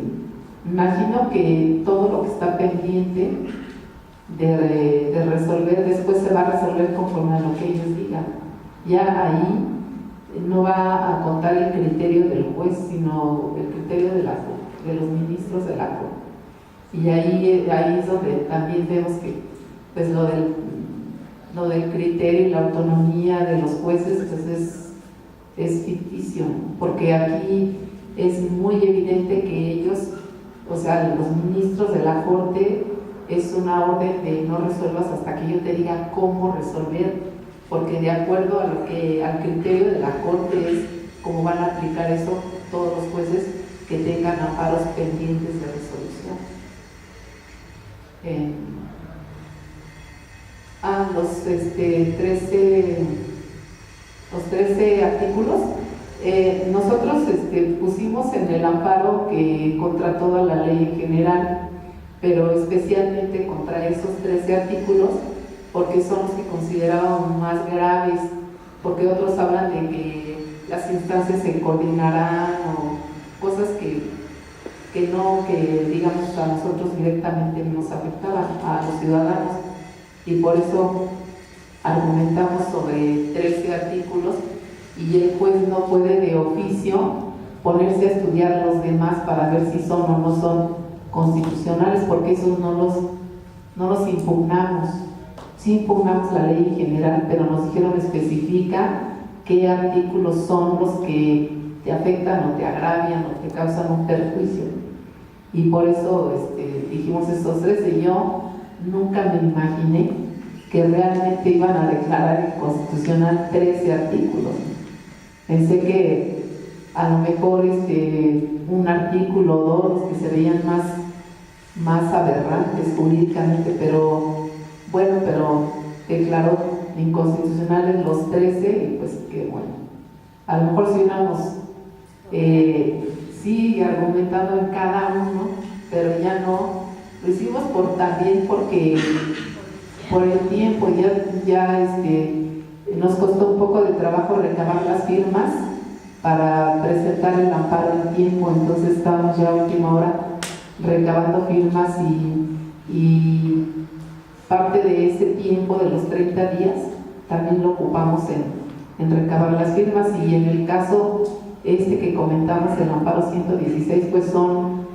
imagino que todo lo que está pendiente de resolver, después se va a resolver conforme a lo que ellos digan. Ya ahí no va a contar el criterio del juez, sino el criterio de los ministros de la Corte. Y ahí es donde también vemos que pues lo del criterio y la autonomía de los jueces pues es ficticio, porque aquí es muy evidente que ellos, o sea, los ministros de la Corte, es una orden de no resuelvas hasta que yo te diga cómo resolver, porque de acuerdo a al criterio de la Corte es cómo van a aplicar eso todos los jueces que tengan amparos pendientes de resolución. Los 13 artículos, nosotros pusimos en el amparo que contra toda la ley en general, pero especialmente contra esos 13 artículos, porque son los que considerábamos más graves, porque otros hablan de que las instancias se coordinarán o cosas que digamos a nosotros directamente nos afectaban, a los ciudadanos, y por eso argumentamos sobre 13 artículos y el juez no puede de oficio ponerse a estudiar los demás para ver si son o no son constitucionales, porque esos no los impugnamos. Sí impugnamos la ley en general, pero nos dijeron especifica qué artículos son los que te afectan o te agravian o te causan un perjuicio. Y por eso dijimos esos 13. Yo nunca me imaginé que realmente iban a declarar inconstitucional 13 artículos. Pensé que a lo mejor un artículo o dos que se veían más aberrantes jurídicamente, pero declaró inconstitucionales los 13 y pues que bueno, a lo mejor si hubiéramos sí argumentado en cada uno, pero ya no, lo hicimos también porque por el tiempo ya nos costó un poco de trabajo recabar las firmas para presentar el amparo en tiempo, entonces estábamos ya a última hora recabando firmas y parte de ese tiempo de los 30 días también lo ocupamos en recabar las firmas. Y en el caso que comentamos, el amparo 116, pues son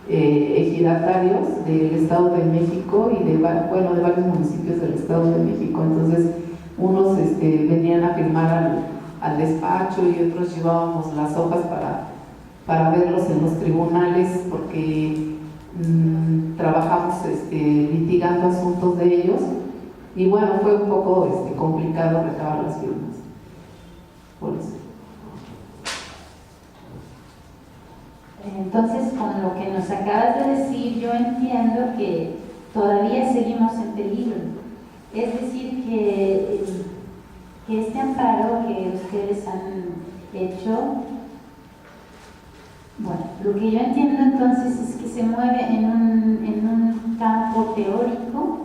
ejidatarios del Estado de México y de varios municipios del Estado de México. Entonces unos venían a firmar al despacho y otros llevábamos las hojas para verlos en los tribunales, porque trabajamos litigando asuntos de ellos, y bueno, fue un poco complicado recabar las firmas por eso. Entonces, con lo que nos acabas de decir, yo entiendo que todavía seguimos en peligro. Es decir, que este amparo que ustedes han hecho, bueno, lo que yo entiendo entonces es que se mueve en un campo teórico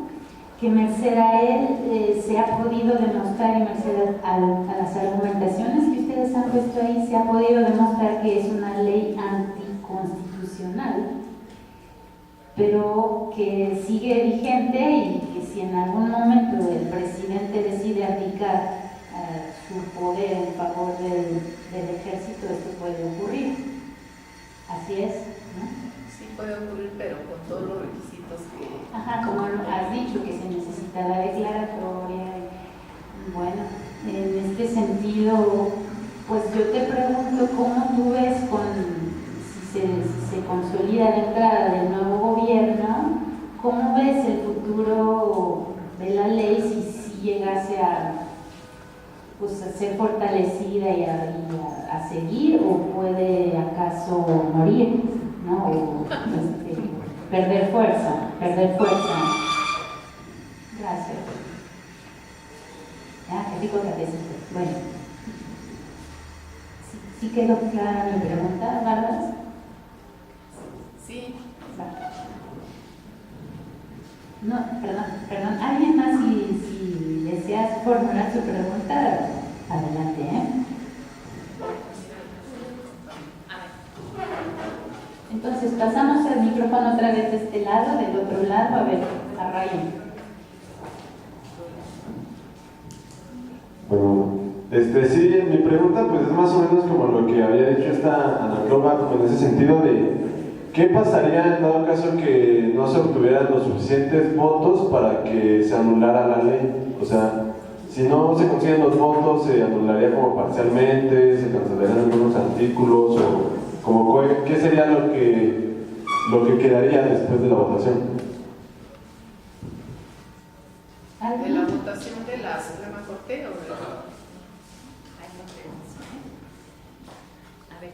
que merced a él se ha podido demostrar, y merced a las argumentaciones que ustedes han puesto ahí, se ha podido demostrar que es una ley anticonstitucional, pero que sigue vigente, y que si en algún momento el presidente decide aplicar su poder en favor del ejército, esto puede ocurrir. Así es, ¿no? Sí puede ocurrir, pero con todos los requisitos que... Ajá, como has dicho, que se necesita la declaratoria. Bueno, en este sentido, pues yo te pregunto, ¿cómo tú ves si se consolida la entrada del nuevo gobierno, cómo ves el futuro de la ley si llegase a ser fortalecida y a seguir, o puede acaso morir, ¿no? O perder fuerza? Gracias. Qué rico cafecito. Bueno, ¿sí quedó clara mi pregunta, Bárbara? Sí. No, perdón. ¿Alguien más si deseas formular su pregunta? Adelante, Entonces pasamos el micrófono otra vez de este lado, del otro lado, a ver, a Ryan. Bueno, sí, mi pregunta pues es más o menos como lo que había dicho esta Ana Clova, como en ese sentido de ¿qué pasaría en dado caso que no se obtuvieran los suficientes votos para que se anulara la ley? O sea, si no se consiguen los votos, se anularía como parcialmente, se cancelarían algunos artículos, o como ¿qué sería lo que quedaría después de la votación? ¿De la votación de la Suprema Corte o de la... Ay, no sé. A ver,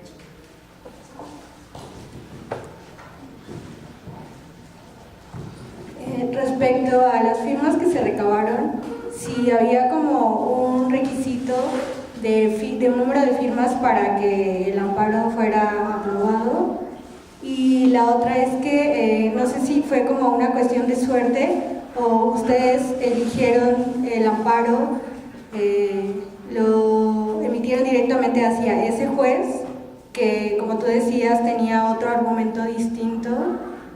respecto a las firmas que se recabaron, si había como un requisito de un número de firmas para que el amparo fuera aprobado, y la otra es que no sé si fue como una cuestión de suerte o ustedes eligieron el amparo, lo emitieron directamente hacia ese juez que, como tú decías, tenía otro argumento distinto,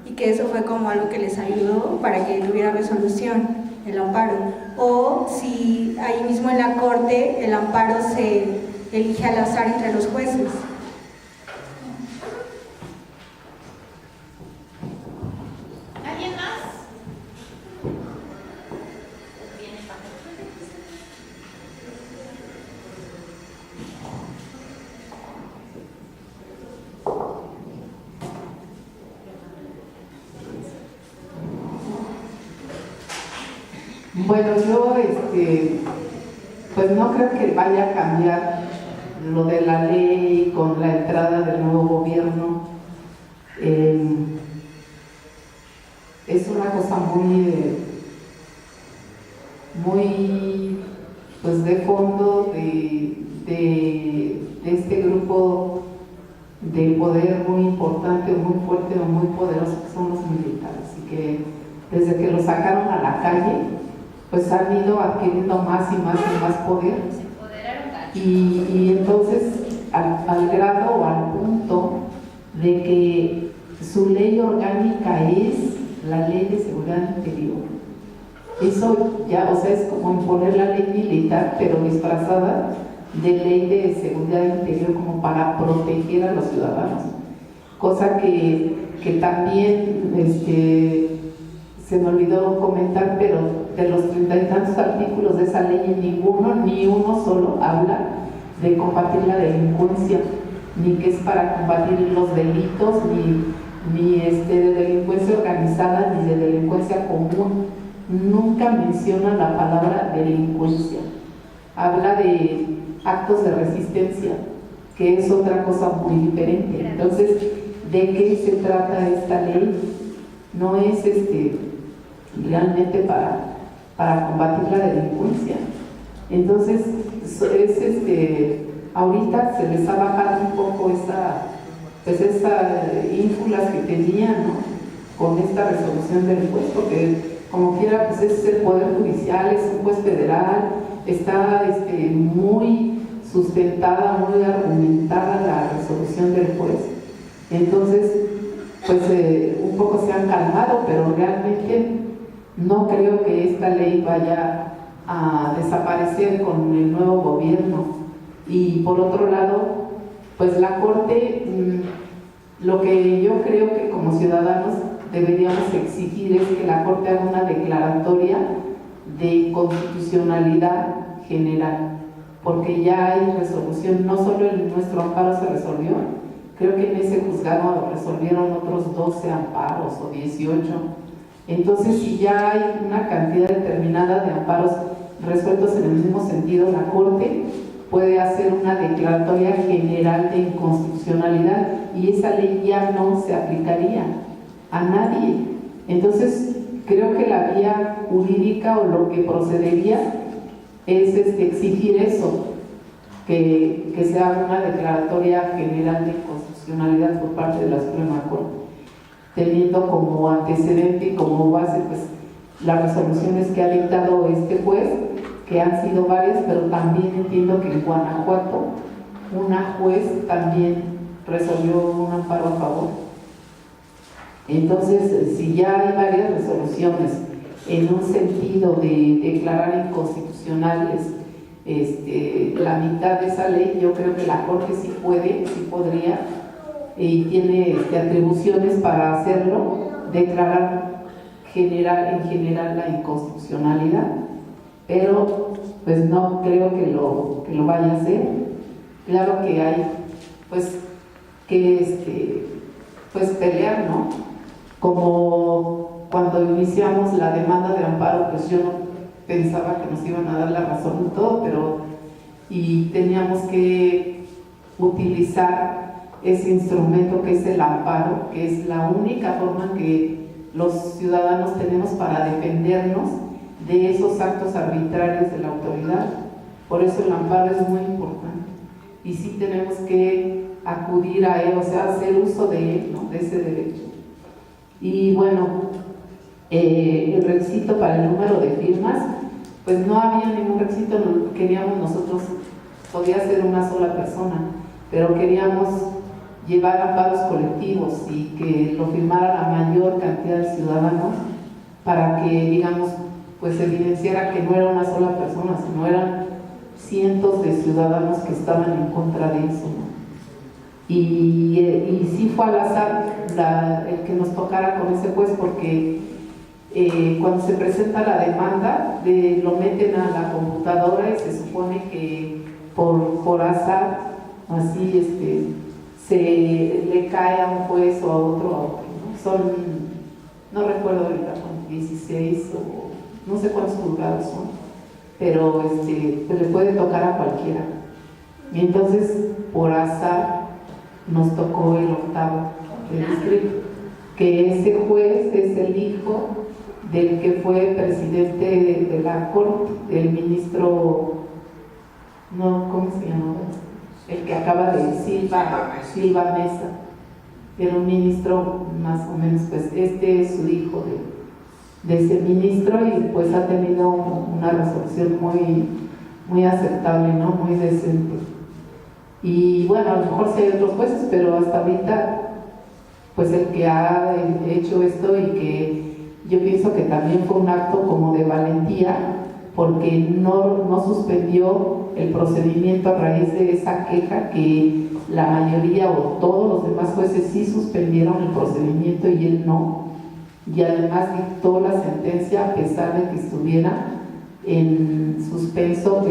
y que eso fue como algo que les ayudó para que tuviera resolución el amparo, o si ahí mismo en la corte el amparo se elige al azar entre los jueces. ¿Alguien más? Bueno, yo pues no creo que vaya a cambiar lo de la ley con la entrada del nuevo gobierno. Es una cosa muy pues de fondo de este grupo de poder muy importante, muy fuerte o muy poderoso que son los militares, y que desde que los sacaron a la calle pues han ido adquiriendo más y más y más poder, y entonces al grado o al punto de que su ley orgánica es la Ley de Seguridad Interior. Eso ya, o sea, es como imponer la ley militar pero disfrazada de Ley de Seguridad Interior, como para proteger a los ciudadanos, cosa que también se me olvidó comentar, pero de los 30 y tantos artículos de esa ley, ni uno solo habla de combatir la delincuencia, ni que es para combatir los delitos, ni de delincuencia organizada, ni de delincuencia común. Nunca menciona la palabra delincuencia. Habla de actos de resistencia, que es otra cosa muy diferente. Entonces, ¿de qué se trata esta ley? No es realmente para combatir la delincuencia. Entonces, ahorita se les ha bajado un poco esa ínfulas que tenían, ¿no?, con esta resolución del juez, porque como quiera, pues es el Poder Judicial, es un juez federal, está muy sustentada, muy argumentada la resolución del juez. Entonces, pues un poco se han calmado, pero realmente no creo que esta ley vaya a desaparecer con el nuevo gobierno. Y por otro lado, pues la Corte, lo que yo creo que como ciudadanos deberíamos exigir es que la Corte haga una declaratoria de constitucionalidad general, porque ya hay resolución, no solo nuestro amparo se resolvió, creo que en ese juzgado resolvieron otros 12 amparos o 18. Entonces, si ya hay una cantidad determinada de amparos resueltos en el mismo sentido, la Corte puede hacer una declaratoria general de inconstitucionalidad y esa ley ya no se aplicaría a nadie. Entonces, creo que la vía jurídica o lo que procedería es exigir eso, que se haga una declaratoria general de inconstitucionalidad por parte de la Suprema Corte, teniendo como antecedente y como base pues las resoluciones que ha dictado este juez, que han sido varias, pero también entiendo que en Guanajuato una juez también resolvió un amparo a favor. Entonces, si ya hay varias resoluciones en un sentido de declarar inconstitucionales la mitad de esa ley, yo creo que la Corte sí puede, sí podría, y tiene atribuciones para hacerlo, declarar en general la inconstitucionalidad, pero pues no creo que lo vaya a hacer. Claro que hay pues que pues pelear, ¿no? Como cuando iniciamos la demanda de amparo, pues yo no pensaba que nos iban a dar la razón en todo, y teníamos que utilizar ese instrumento que es el amparo, que es la única forma que los ciudadanos tenemos para defendernos de esos actos arbitrarios de la autoridad. Por eso el amparo es muy importante y sí tenemos que acudir a él, o sea, hacer uso de él, ¿no? De ese derecho. Y bueno, el requisito para el número de firmas, pues no había ningún requisito, queríamos nosotros, podía ser una sola persona, pero queríamos llevar amparos colectivos y que lo firmara la mayor cantidad de ciudadanos para que, digamos, pues evidenciara que no era una sola persona, sino eran cientos de ciudadanos que estaban en contra de eso, ¿no? Y sí fue al azar el que nos tocara con ese juez, porque cuando se presenta la demanda lo meten a la computadora y se supone que por azar así se le cae a un juez o a otro, ¿no? No recuerdo ahorita, 16 o no sé cuántos juzgados son, pero pues le puede tocar a cualquiera. Y entonces por azar nos tocó el octavo del distrito, que ese juez es el hijo del que fue presidente de la Corte, el ministro, no, ¿cómo se llama? El que acaba de Silva Mesa, era un ministro más o menos, pues es su hijo de ese ministro, y pues ha tenido una resolución muy aceptable, ¿no? Muy decente. Y bueno, a lo mejor sí hay otros jueces, pero hasta ahorita pues el que ha hecho esto, y que yo pienso que también fue un acto como de valentía, porque no suspendió el procedimiento a raíz de esa queja, que la mayoría o todos los demás jueces sí suspendieron el procedimiento y él no, y además dictó la sentencia a pesar de que estuviera en suspenso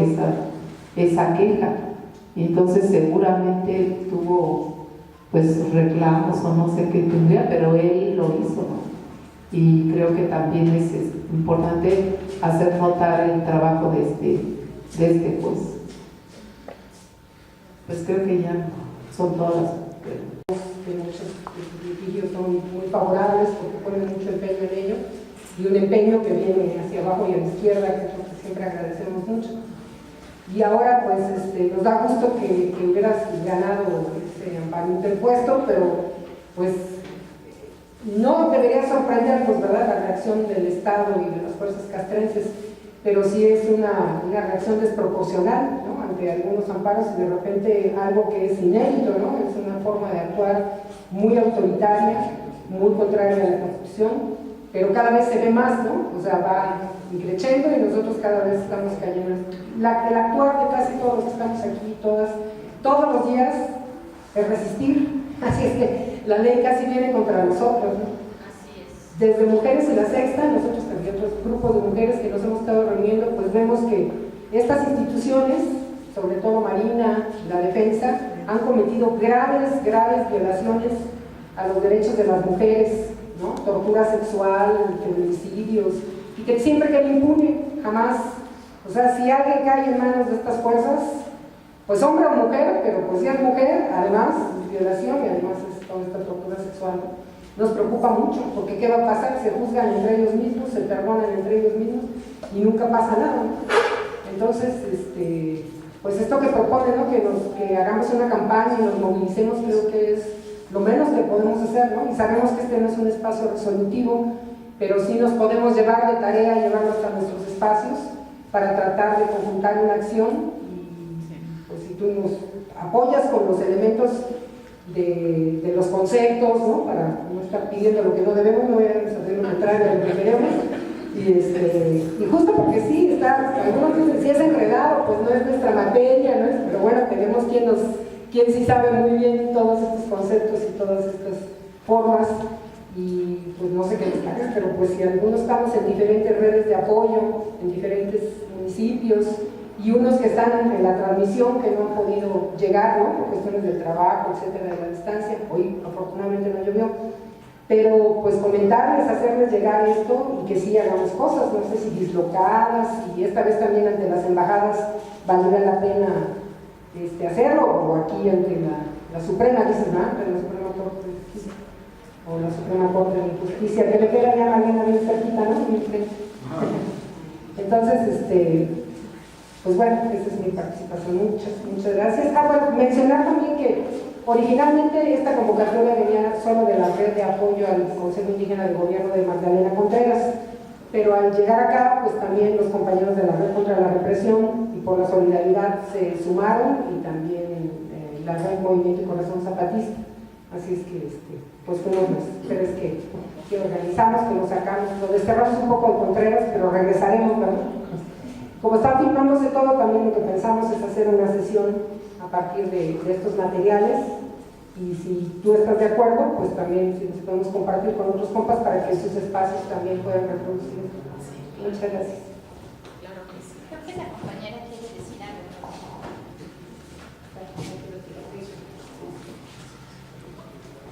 esa queja. Entonces seguramente tuvo pues reclamos o no sé qué tendría, pero él lo hizo, ¿no? Y creo que también es importante hacer notar el trabajo de este juez. Pues creo que ya son todas las preguntas. Que muchos litigios son muy favorables porque ponen mucho empeño en ello, y un empeño que viene hacia abajo y a la izquierda, que es lo que siempre agradecemos mucho. Y ahora pues nos da gusto que hubieras ganado ese amparo interpuesto, pero pues no debería sorprendernos, ¿verdad?, la reacción del Estado y de las fuerzas castrenses, pero sí es una reacción desproporcional, ¿no?, ante algunos amparos, y de repente algo que es inédito, ¿no?, es una forma de actuar muy autoritaria, muy contraria a la Constitución, pero cada vez se ve más, ¿no? O sea, va creciendo y nosotros cada vez estamos cayendo. El actuar de casi todos los que estamos aquí, todos los días, es resistir. Así es que la ley casi viene contra nosotros, ¿no? Así es. Desde Mujeres y la Sexta, nosotros también otros grupos de mujeres que nos hemos estado reuniendo, pues vemos que estas instituciones, sobre todo Marina, la Defensa, han cometido graves violaciones a los derechos de las mujeres, ¿no? Tortura sexual, feminicidios, y que siempre queda impune, jamás. O sea, si alguien cae en manos de estas fuerzas, pues hombre o mujer, pero pues si es mujer, además violación y además es toda esta tortura sexual, nos preocupa mucho, porque ¿qué va a pasar? Se juzgan entre ellos mismos, se perdonan entre ellos mismos y nunca pasa nada, ¿no? Entonces, pues esto que propone, ¿no?, que hagamos una campaña y nos movilicemos, creo que es lo menos que podemos hacer, ¿no? Y sabemos que este no es un espacio resolutivo, pero sí nos podemos llevar de tarea, llevarlo hasta nuestros espacios para tratar de conjuntar una acción. Y pues si tú nos apoyas con los elementos de los conceptos, ¿no? Para no estar pidiendo lo que no debemos, no vayamos a hacer lo contrario de lo que queremos. Y justo porque sí, algunos dicen, si es enredado, pues no es nuestra materia, ¿no? Pero bueno, tenemos quien sí sabe muy bien todos estos conceptos y todas estas formas, y pues no sé qué destacar, pero pues si algunos estamos en diferentes redes de apoyo, en diferentes municipios, y unos que están en la transmisión que no han podido llegar, ¿no? Por cuestiones del trabajo, etcétera, de la distancia. Hoy afortunadamente no llovió, pero pues comentarles, hacerles llegar esto y que sí hagamos cosas, no sé si dislocadas, y esta vez también ante las embajadas valdría la pena hacerlo, o aquí ante la Suprema, dicen, ¿no? Ante la Suprema Corte de Justicia, o la Suprema Corte de Justicia, que le queda ya mañana bien cerquita, ¿no? Entonces, pues bueno, esa es mi participación. Muchas gracias. Bueno, mencionar también que originalmente esta convocatoria venía solo de la red de apoyo al Consejo Indígena del Gobierno de Magdalena Contreras, pero al llegar acá, pues también los compañeros de la Red contra la Represión y por la Solidaridad se sumaron, y también la Red Movimiento y Corazón Zapatista. Así es que, pues fuimos los tres que organizamos, que lo sacamos, lo desterramos un poco de Contreras, pero regresaremos, ¿verdad? Como está filmándose todo, también lo que pensamos es hacer una sesión a partir de estos materiales, y si tú estás de acuerdo, pues también si nos podemos compartir con otros compas para que sus espacios también puedan reproducir. Muchas gracias. Claro que sí. Creo que la compañera quiere decir algo.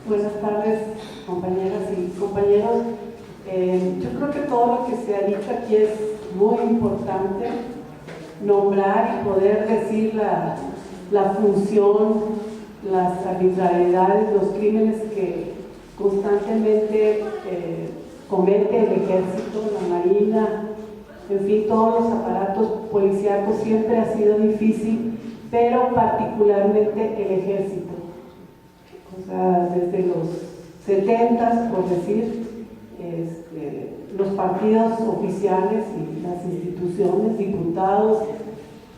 Buenas tardes, compañeras y compañeros. Yo creo que todo lo que se ha dicho aquí es muy importante, nombrar y poder decir la función, las arbitrariedades, los crímenes que constantemente comete el ejército, la marina, en fin, todos los aparatos policíacos. Siempre ha sido difícil, pero particularmente el ejército. O sea, desde los 70s, por decir, los partidos oficiales y las instituciones, diputados,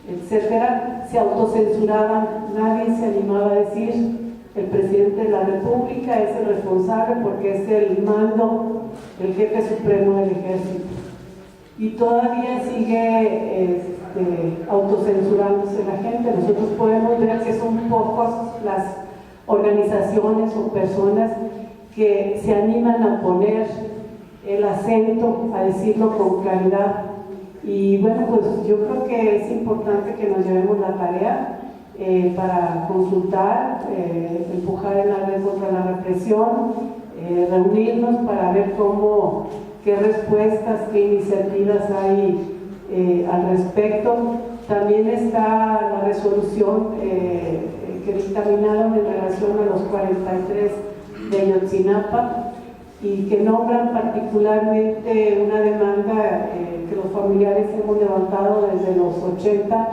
etcétera, se autocensuraban. Nadie se animaba a decir: el presidente de la República es el responsable porque es el mando, el jefe supremo del ejército. Y todavía sigue autocensurándose la gente. Nosotros podemos ver que son pocos las organizaciones o personas que se animan a poner el acento, a decirlo con claridad. Y bueno, pues yo creo que es importante que nos llevemos la tarea para consultar, empujar en la red contra la represión, reunirnos para ver qué respuestas, qué iniciativas hay al respecto. También está la resolución que dictaminaron en relación a los 43 de Ayotzinapa, y que nombran particularmente una demanda que los familiares hemos levantado desde los 80,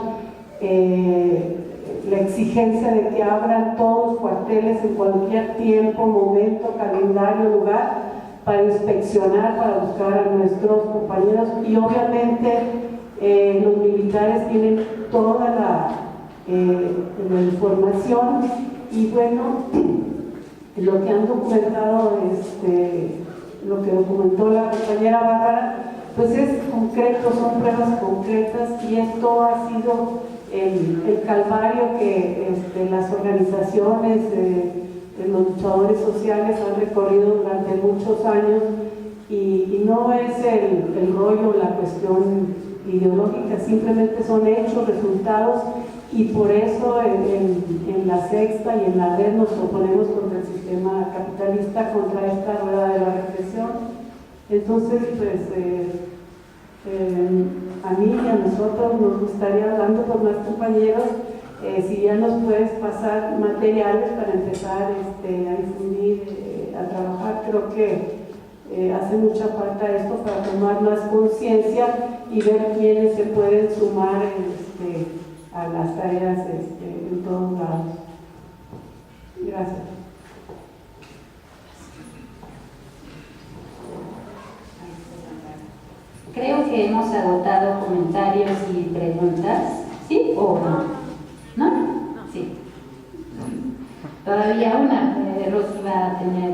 la exigencia de que abran todos los cuarteles en cualquier tiempo, momento, calendario, lugar, para inspeccionar, para buscar a nuestros compañeros. Y obviamente los militares tienen toda la información, y bueno, lo que han documentado, lo que documentó la compañera Bárbara, pues es concreto, son pruebas concretas, y esto ha sido el calvario que las organizaciones, los luchadores sociales han recorrido durante muchos años, y no es el rollo, la cuestión ideológica, simplemente son hechos, resultados. Y por eso en la Sexta y en la red nos oponemos contra el sistema capitalista, contra esta rueda de la represión. Entonces, pues, a mí y a nosotros nos gustaría, hablando con más compañeros, si ya nos puedes pasar materiales para empezar a difundir, a trabajar. Creo que hace mucha falta esto para tomar más conciencia y ver quiénes se pueden sumar a las tareas en todos lados. Gracias. creo que hemos agotado comentarios y preguntas. ¿Sí o no? ¿No? Sí. Todavía una, Rosy va a tener.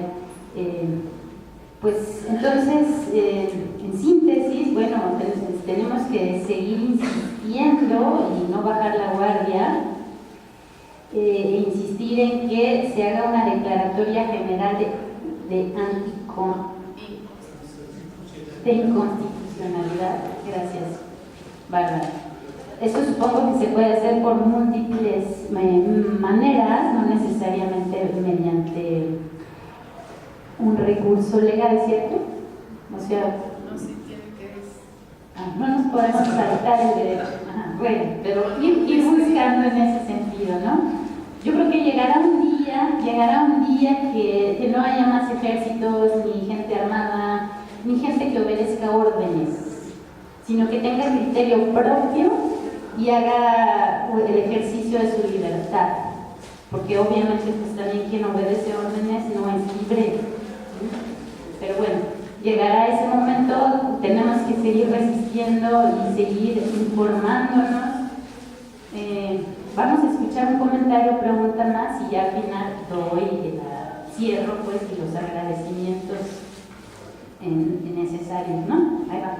Pues entonces, en síntesis, bueno, tenemos que seguir insistiendo y no bajar la guardia, e insistir en que se haga una declaratoria general de inconstitucionalidad. Gracias, Bárbara. Eso supongo que se puede hacer por múltiples maneras, no necesariamente mediante un recurso legal, ¿cierto? O sea, No se entiende qué es. no nos podemos saltar el derecho. Bueno, pero ir buscando en ese sentido, ¿no? Yo creo que llegará un día que no haya más ejércitos, ni gente armada, ni gente que obedezca órdenes, sino que tenga criterio propio y haga el ejercicio de su libertad. Porque obviamente pues también quien obedece órdenes no es libre. Pero bueno, llegará ese momento, tenemos que seguir resistiendo y seguir informándonos. Vamos a escuchar un comentario, pregunta más y ya al final cierro pues y los agradecimientos necesarios, ¿no? Ahí va.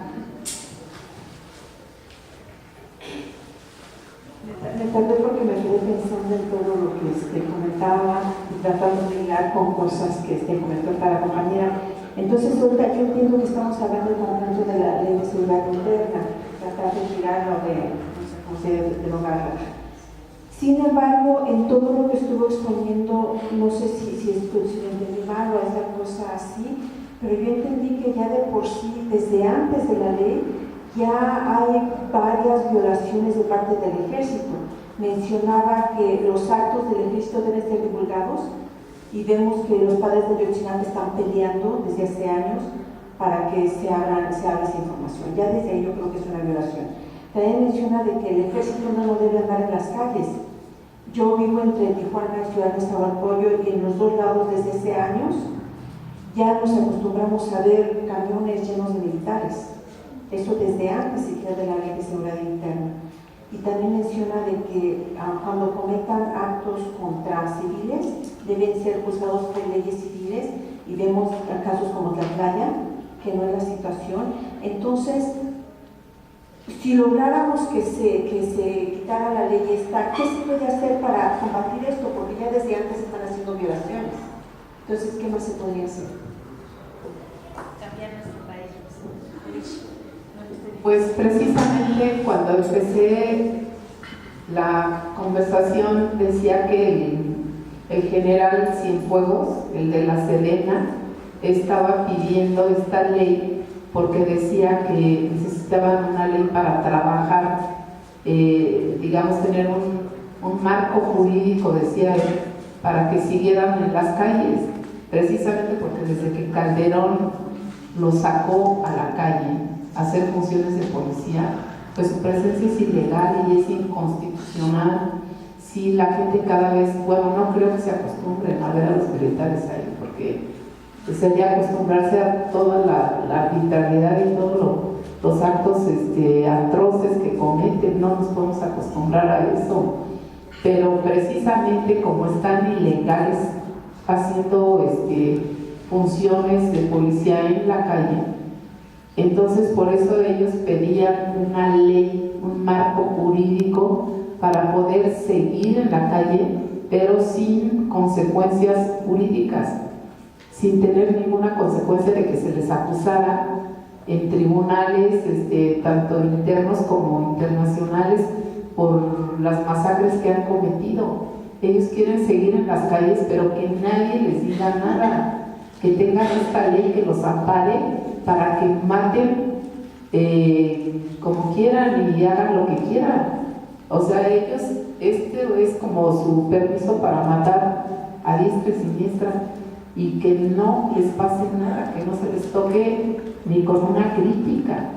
Me tardé porque me quedé pensando en todo lo que comentaba y tratando de hilar con cosas que comentó la compañera. Entonces, ahorita yo entiendo que estamos hablando en un momento de la ley de seguridad interna, tratar de girarlo, no sé cómo se derogarla. Sin embargo, en todo lo que estuvo exponiendo, no sé si lo entendí mal o esa cosa así, pero yo entendí que ya de por sí, desde antes de la ley, ya hay varias violaciones de parte del ejército. Mencionaba que los actos del ejército deben ser divulgados y vemos que los padres de Ayotzinapa están peleando desde hace años para que se abra esa información. Ya desde ahí yo creo que es una violación. También menciona de que el ejército no debe andar en las calles. Yo vivo entre Tijuana y Ciudad de Nezahualcóyotl y en los dos lados desde hace años ya nos acostumbramos a ver camiones llenos de militares. Eso desde antes siquiera de la ley de seguridad interna. Y también menciona de que cuando cometan actos contra civiles deben ser juzgados por leyes civiles y vemos casos como Tlatlaya, que no es la situación. Entonces, si lográramos que se quitara la ley esta, ¿qué se puede hacer para combatir esto? Porque ya desde antes están haciendo violaciones. Entonces, ¿qué más se podría hacer? Cambiar nuestro país. Pues precisamente cuando empecé la conversación decía que el general Cienfuegos, el de la Sedena, estaba pidiendo esta ley porque decía que necesitaban una ley para trabajar, digamos, tener un marco jurídico, decía él, para que siguieran en las calles, precisamente porque desde que Calderón lo sacó a la calle a hacer funciones de policía, pues su presencia es ilegal y es inconstitucional. Sí, la gente cada vez, bueno, no creo que se acostumbren a ver a los militares ahí, porque sería acostumbrarse a toda la arbitrariedad y todos los actos atroces que cometen. No nos podemos acostumbrar a eso, pero precisamente como están ilegales haciendo funciones de policía en la calle, entonces por eso ellos pedían una ley, un marco jurídico para poder seguir en la calle, pero sin consecuencias jurídicas, sin tener ninguna consecuencia de que se les acusara en tribunales, tanto internos como internacionales, por las masacres que han cometido. Ellos quieren seguir en las calles, pero que nadie les diga nada, que tengan esta ley que los ampare para que maten como quieran y hagan lo que quieran. O sea, ellos, es como su permiso para matar a diestra y siniestra, y que no les pase nada, que no se les toque ni con una crítica,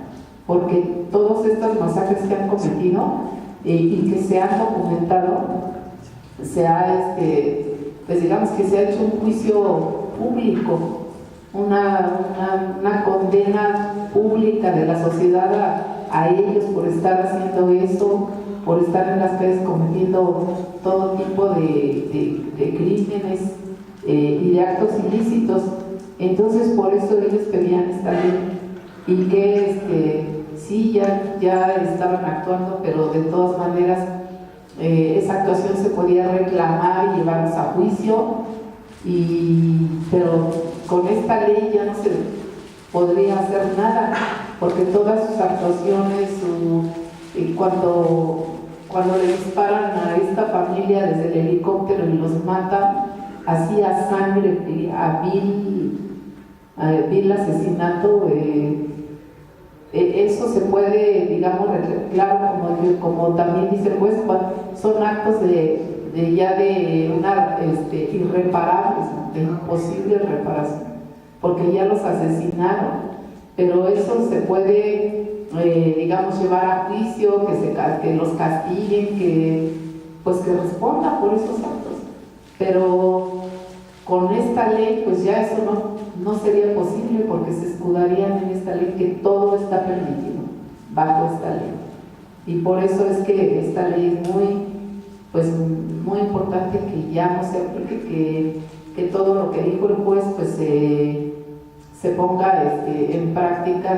porque todas estas masacres que han cometido y que se han documentado, se ha, pues digamos que se ha hecho un juicio público una condena pública de la sociedad a ellos por estar haciendo eso, por estar en las calles cometiendo todo tipo de crímenes y de actos ilícitos. Entonces por eso ellos pedían esta ley y que sí ya estaban actuando, pero de todas maneras esa actuación se podía reclamar y llevarlos a juicio, pero con esta ley ya no se podría hacer nada, porque todas sus actuaciones, cuando le disparan a esta familia desde el helicóptero y los matan, hacía sangre, a vil asesinato, eso se puede, digamos, claro, como también dice el juez, son actos de irreparables, de imposible reparación, porque ya los asesinaron, pero eso se puede, digamos, llevar a juicio, que los castiguen, que respondan por esos actos, pero con esta ley pues ya eso no sería posible, porque se escudarían en esta ley que todo está permitido bajo esta ley, y por eso es que esta ley es muy importante que ya no se aplique, que todo lo que dijo el juez pues se ponga en práctica,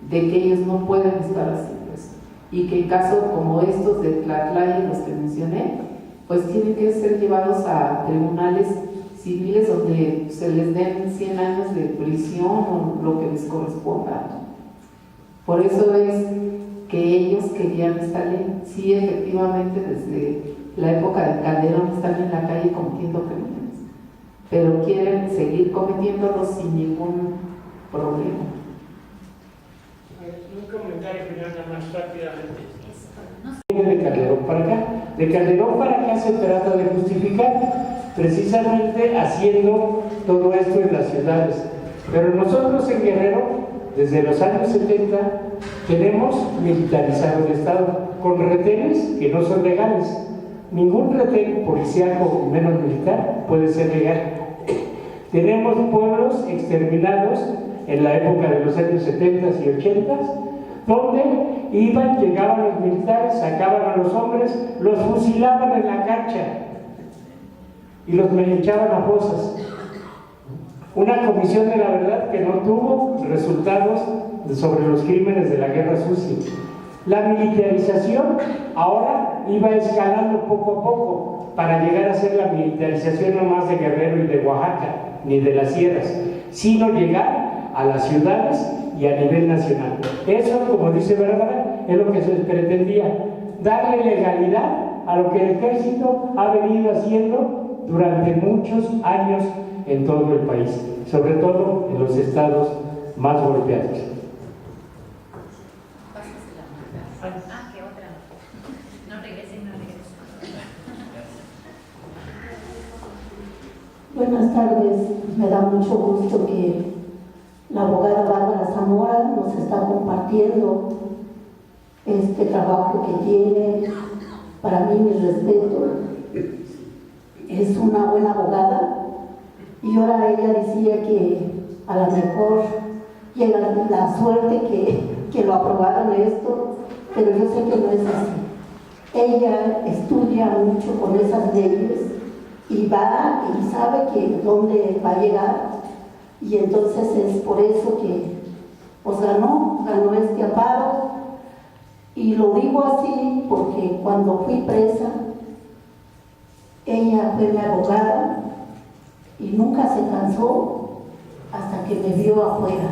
de que ellos no pueden estar haciendo eso, y que en casos como estos de Tlatlaya, los que mencioné, pues tienen que ser llevados a tribunales civiles donde se les den 100 años de prisión o lo que les corresponda, ¿no? Por eso es que ellos querían esta ley. Sí, efectivamente, desde la época de Calderón están en la calle cometiendo crímenes, pero quieren seguir cometiéndolos sin ningún problema. Un comentario final nada más rápidamente. De Calderón para acá. De Calderón para acá se trata de justificar, precisamente haciendo todo esto en las ciudades. Pero nosotros en Guerrero, desde los años 70, tenemos militarizado el Estado, con retenes que no son legales. Ningún retén policíaco, menos militar, puede ser legal. Tenemos pueblos exterminados en la época de los años 70 y 80, donde llegaban los militares, sacaban a los hombres, los fusilaban en la cancha y los echaban a fosas. Una comisión de la verdad que no tuvo resultados sobre los crímenes de la guerra sucia. La militarización ahora iba escalando poco a poco para llegar a ser la militarización no más de Guerrero y de Oaxaca, ni de las sierras, sino llegar a las ciudades y a nivel nacional. Eso, como dice Bárbara, es lo que se pretendía, darle legalidad a lo que el ejército ha venido haciendo durante muchos años en todo el país, sobre todo en los estados más golpeados. Que otra. No regresen. Buenas tardes, me da mucho gusto que la abogada Bárbara Zamora nos está compartiendo este trabajo que tiene. Para mí, mi respeto, es una buena abogada, y ahora ella decía que a lo mejor llega la suerte que lo aprobaron esto, pero yo sé que no es así. Ella estudia mucho con esas leyes y va y sabe que dónde va a llegar, y entonces es por eso que pues ganó este amparo. Y lo digo así porque cuando fui presa, ella fue mi abogada y nunca se cansó hasta que me vio afuera,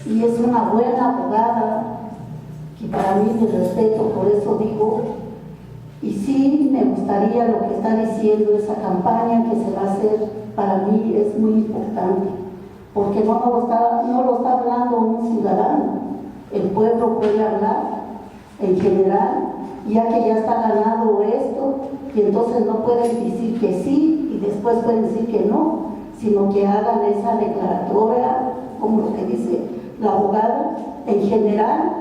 y es una buena abogada que para mí me respeto, por eso digo. Y sí, me gustaría lo que está diciendo esa campaña que se va a hacer, para mí es muy importante, porque no lo está hablando un ciudadano, el pueblo puede hablar en general, ya que ya está ganado esto, y entonces no pueden decir que sí y después pueden decir que no, sino que hagan esa declaratoria, como lo que dice la abogada, en general,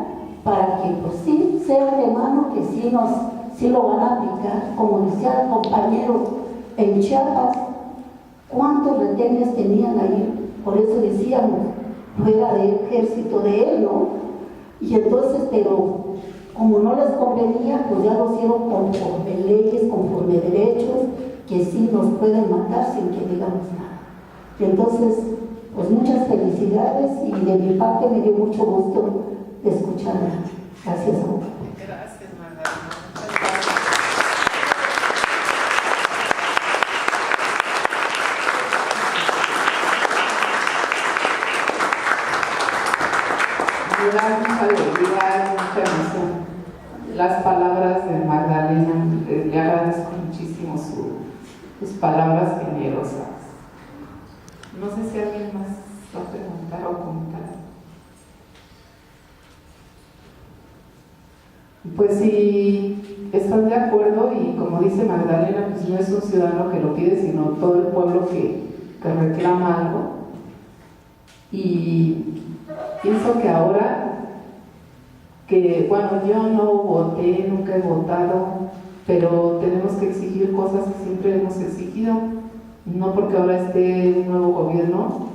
para que pues sí, sea de mano que sí lo van a aplicar. Como decía el compañero, en Chiapas, ¿cuántos retenes tenían ahí por eso decíamos, fuera del ejército de él, ¿no? Y entonces, pero como no les convenía, pues ya lo hicieron conforme leyes, conforme derechos, que sí nos pueden matar sin que digamos nada. Y entonces, pues muchas felicidades y de mi parte me dio mucho gusto de escucharla. Gracias. Gracias, Magdalena. Me da mucha alegría, mucha emoción. Las palabras de Magdalena, le agradezco muchísimo sus palabras generosas. No sé si alguien más va a preguntar o comentar. Pues si están de acuerdo, y como dice Magdalena, pues no es un ciudadano que lo pide, sino todo el pueblo que reclama algo. Y pienso que ahora, que bueno, yo no voté, nunca he votado, pero tenemos que exigir cosas que siempre hemos exigido, no porque ahora esté un nuevo gobierno,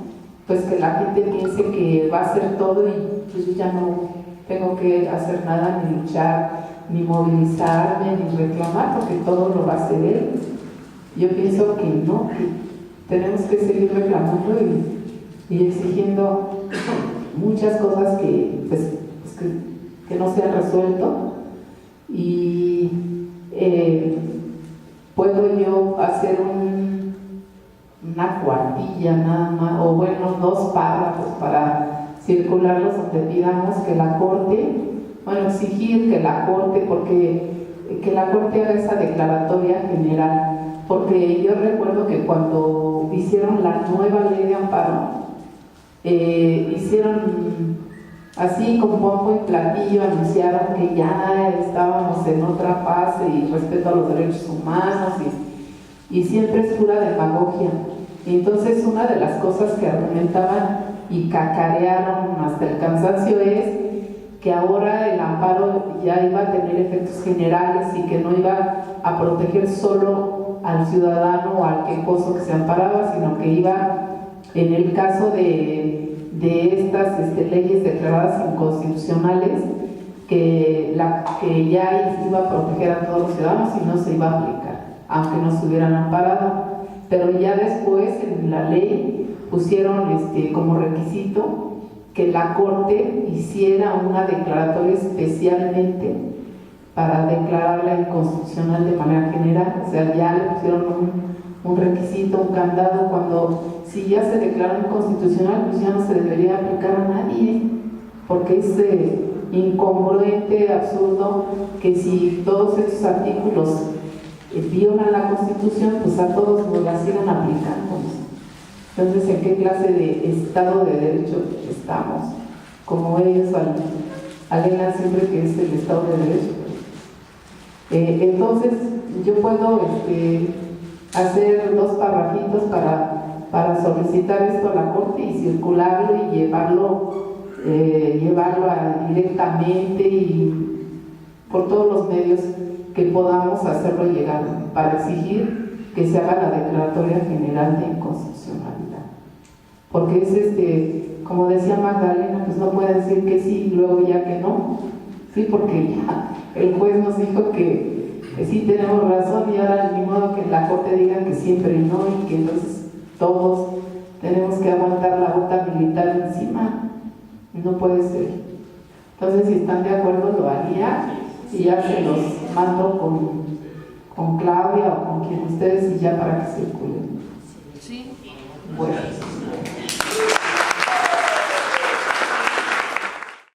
pues que la gente piense que va a hacer todo y pues yo ya no tengo que hacer nada, ni luchar, ni movilizarme, ni reclamar, porque todo lo va a hacer él. Yo pienso que no, que tenemos que seguir reclamando y exigiendo muchas cosas que, pues, que no se han resuelto, y puedo yo hacer una cuartilla nada más, o bueno, 2 párrafos para circularlos, donde pidamos que la Corte, bueno, exigir que la Corte, que la Corte haga esa declaratoria general, porque yo recuerdo que cuando hicieron la nueva ley de amparo, hicieron así con pompo y platillo, anunciaron que ya estábamos en otra fase y respeto a los derechos humanos, y siempre es pura demagogia. Entonces, una de las cosas que argumentaban y cacarearon hasta el cansancio es que ahora el amparo ya iba a tener efectos generales y que no iba a proteger solo al ciudadano o al quejoso que se amparaba, sino que iba, en el caso de estas leyes declaradas inconstitucionales, que ya iba a proteger a todos los ciudadanos y no se iba a aplicar, aunque no se hubieran amparado. Pero ya después en la ley pusieron como requisito que la Corte hiciera una declaratoria especialmente para declararla inconstitucional de manera general. O sea, ya le pusieron un requisito, un candado, cuando si ya se declaró inconstitucional, pues ya no se debería aplicar a nadie, porque es incongruente, absurdo, que si todos estos artículos violan la Constitución, pues a todos nos la sigan aplicando. Entonces, ¿en qué clase de Estado de Derecho estamos? Como ellos alegan siempre que es el Estado de Derecho. Entonces, yo puedo hacer 2 parrafitos para solicitar esto a la Corte y circularlo y llevarlo directamente y por todos los medios que podamos hacerlo llegar, para exigir que se haga la declaratoria general de inconstitucionalidad. Porque es como decía Magdalena, pues no puede decir que sí y luego ya que no. Sí, porque ya el juez nos dijo que sí tenemos razón, y ahora ni modo que la Corte diga que siempre no, y que entonces todos tenemos que aguantar la bota militar encima. No puede ser. Entonces, si están de acuerdo, lo haría, y ya se los mando con Claudia o con quien ustedes, y ya para que circulen. Sí. Bueno.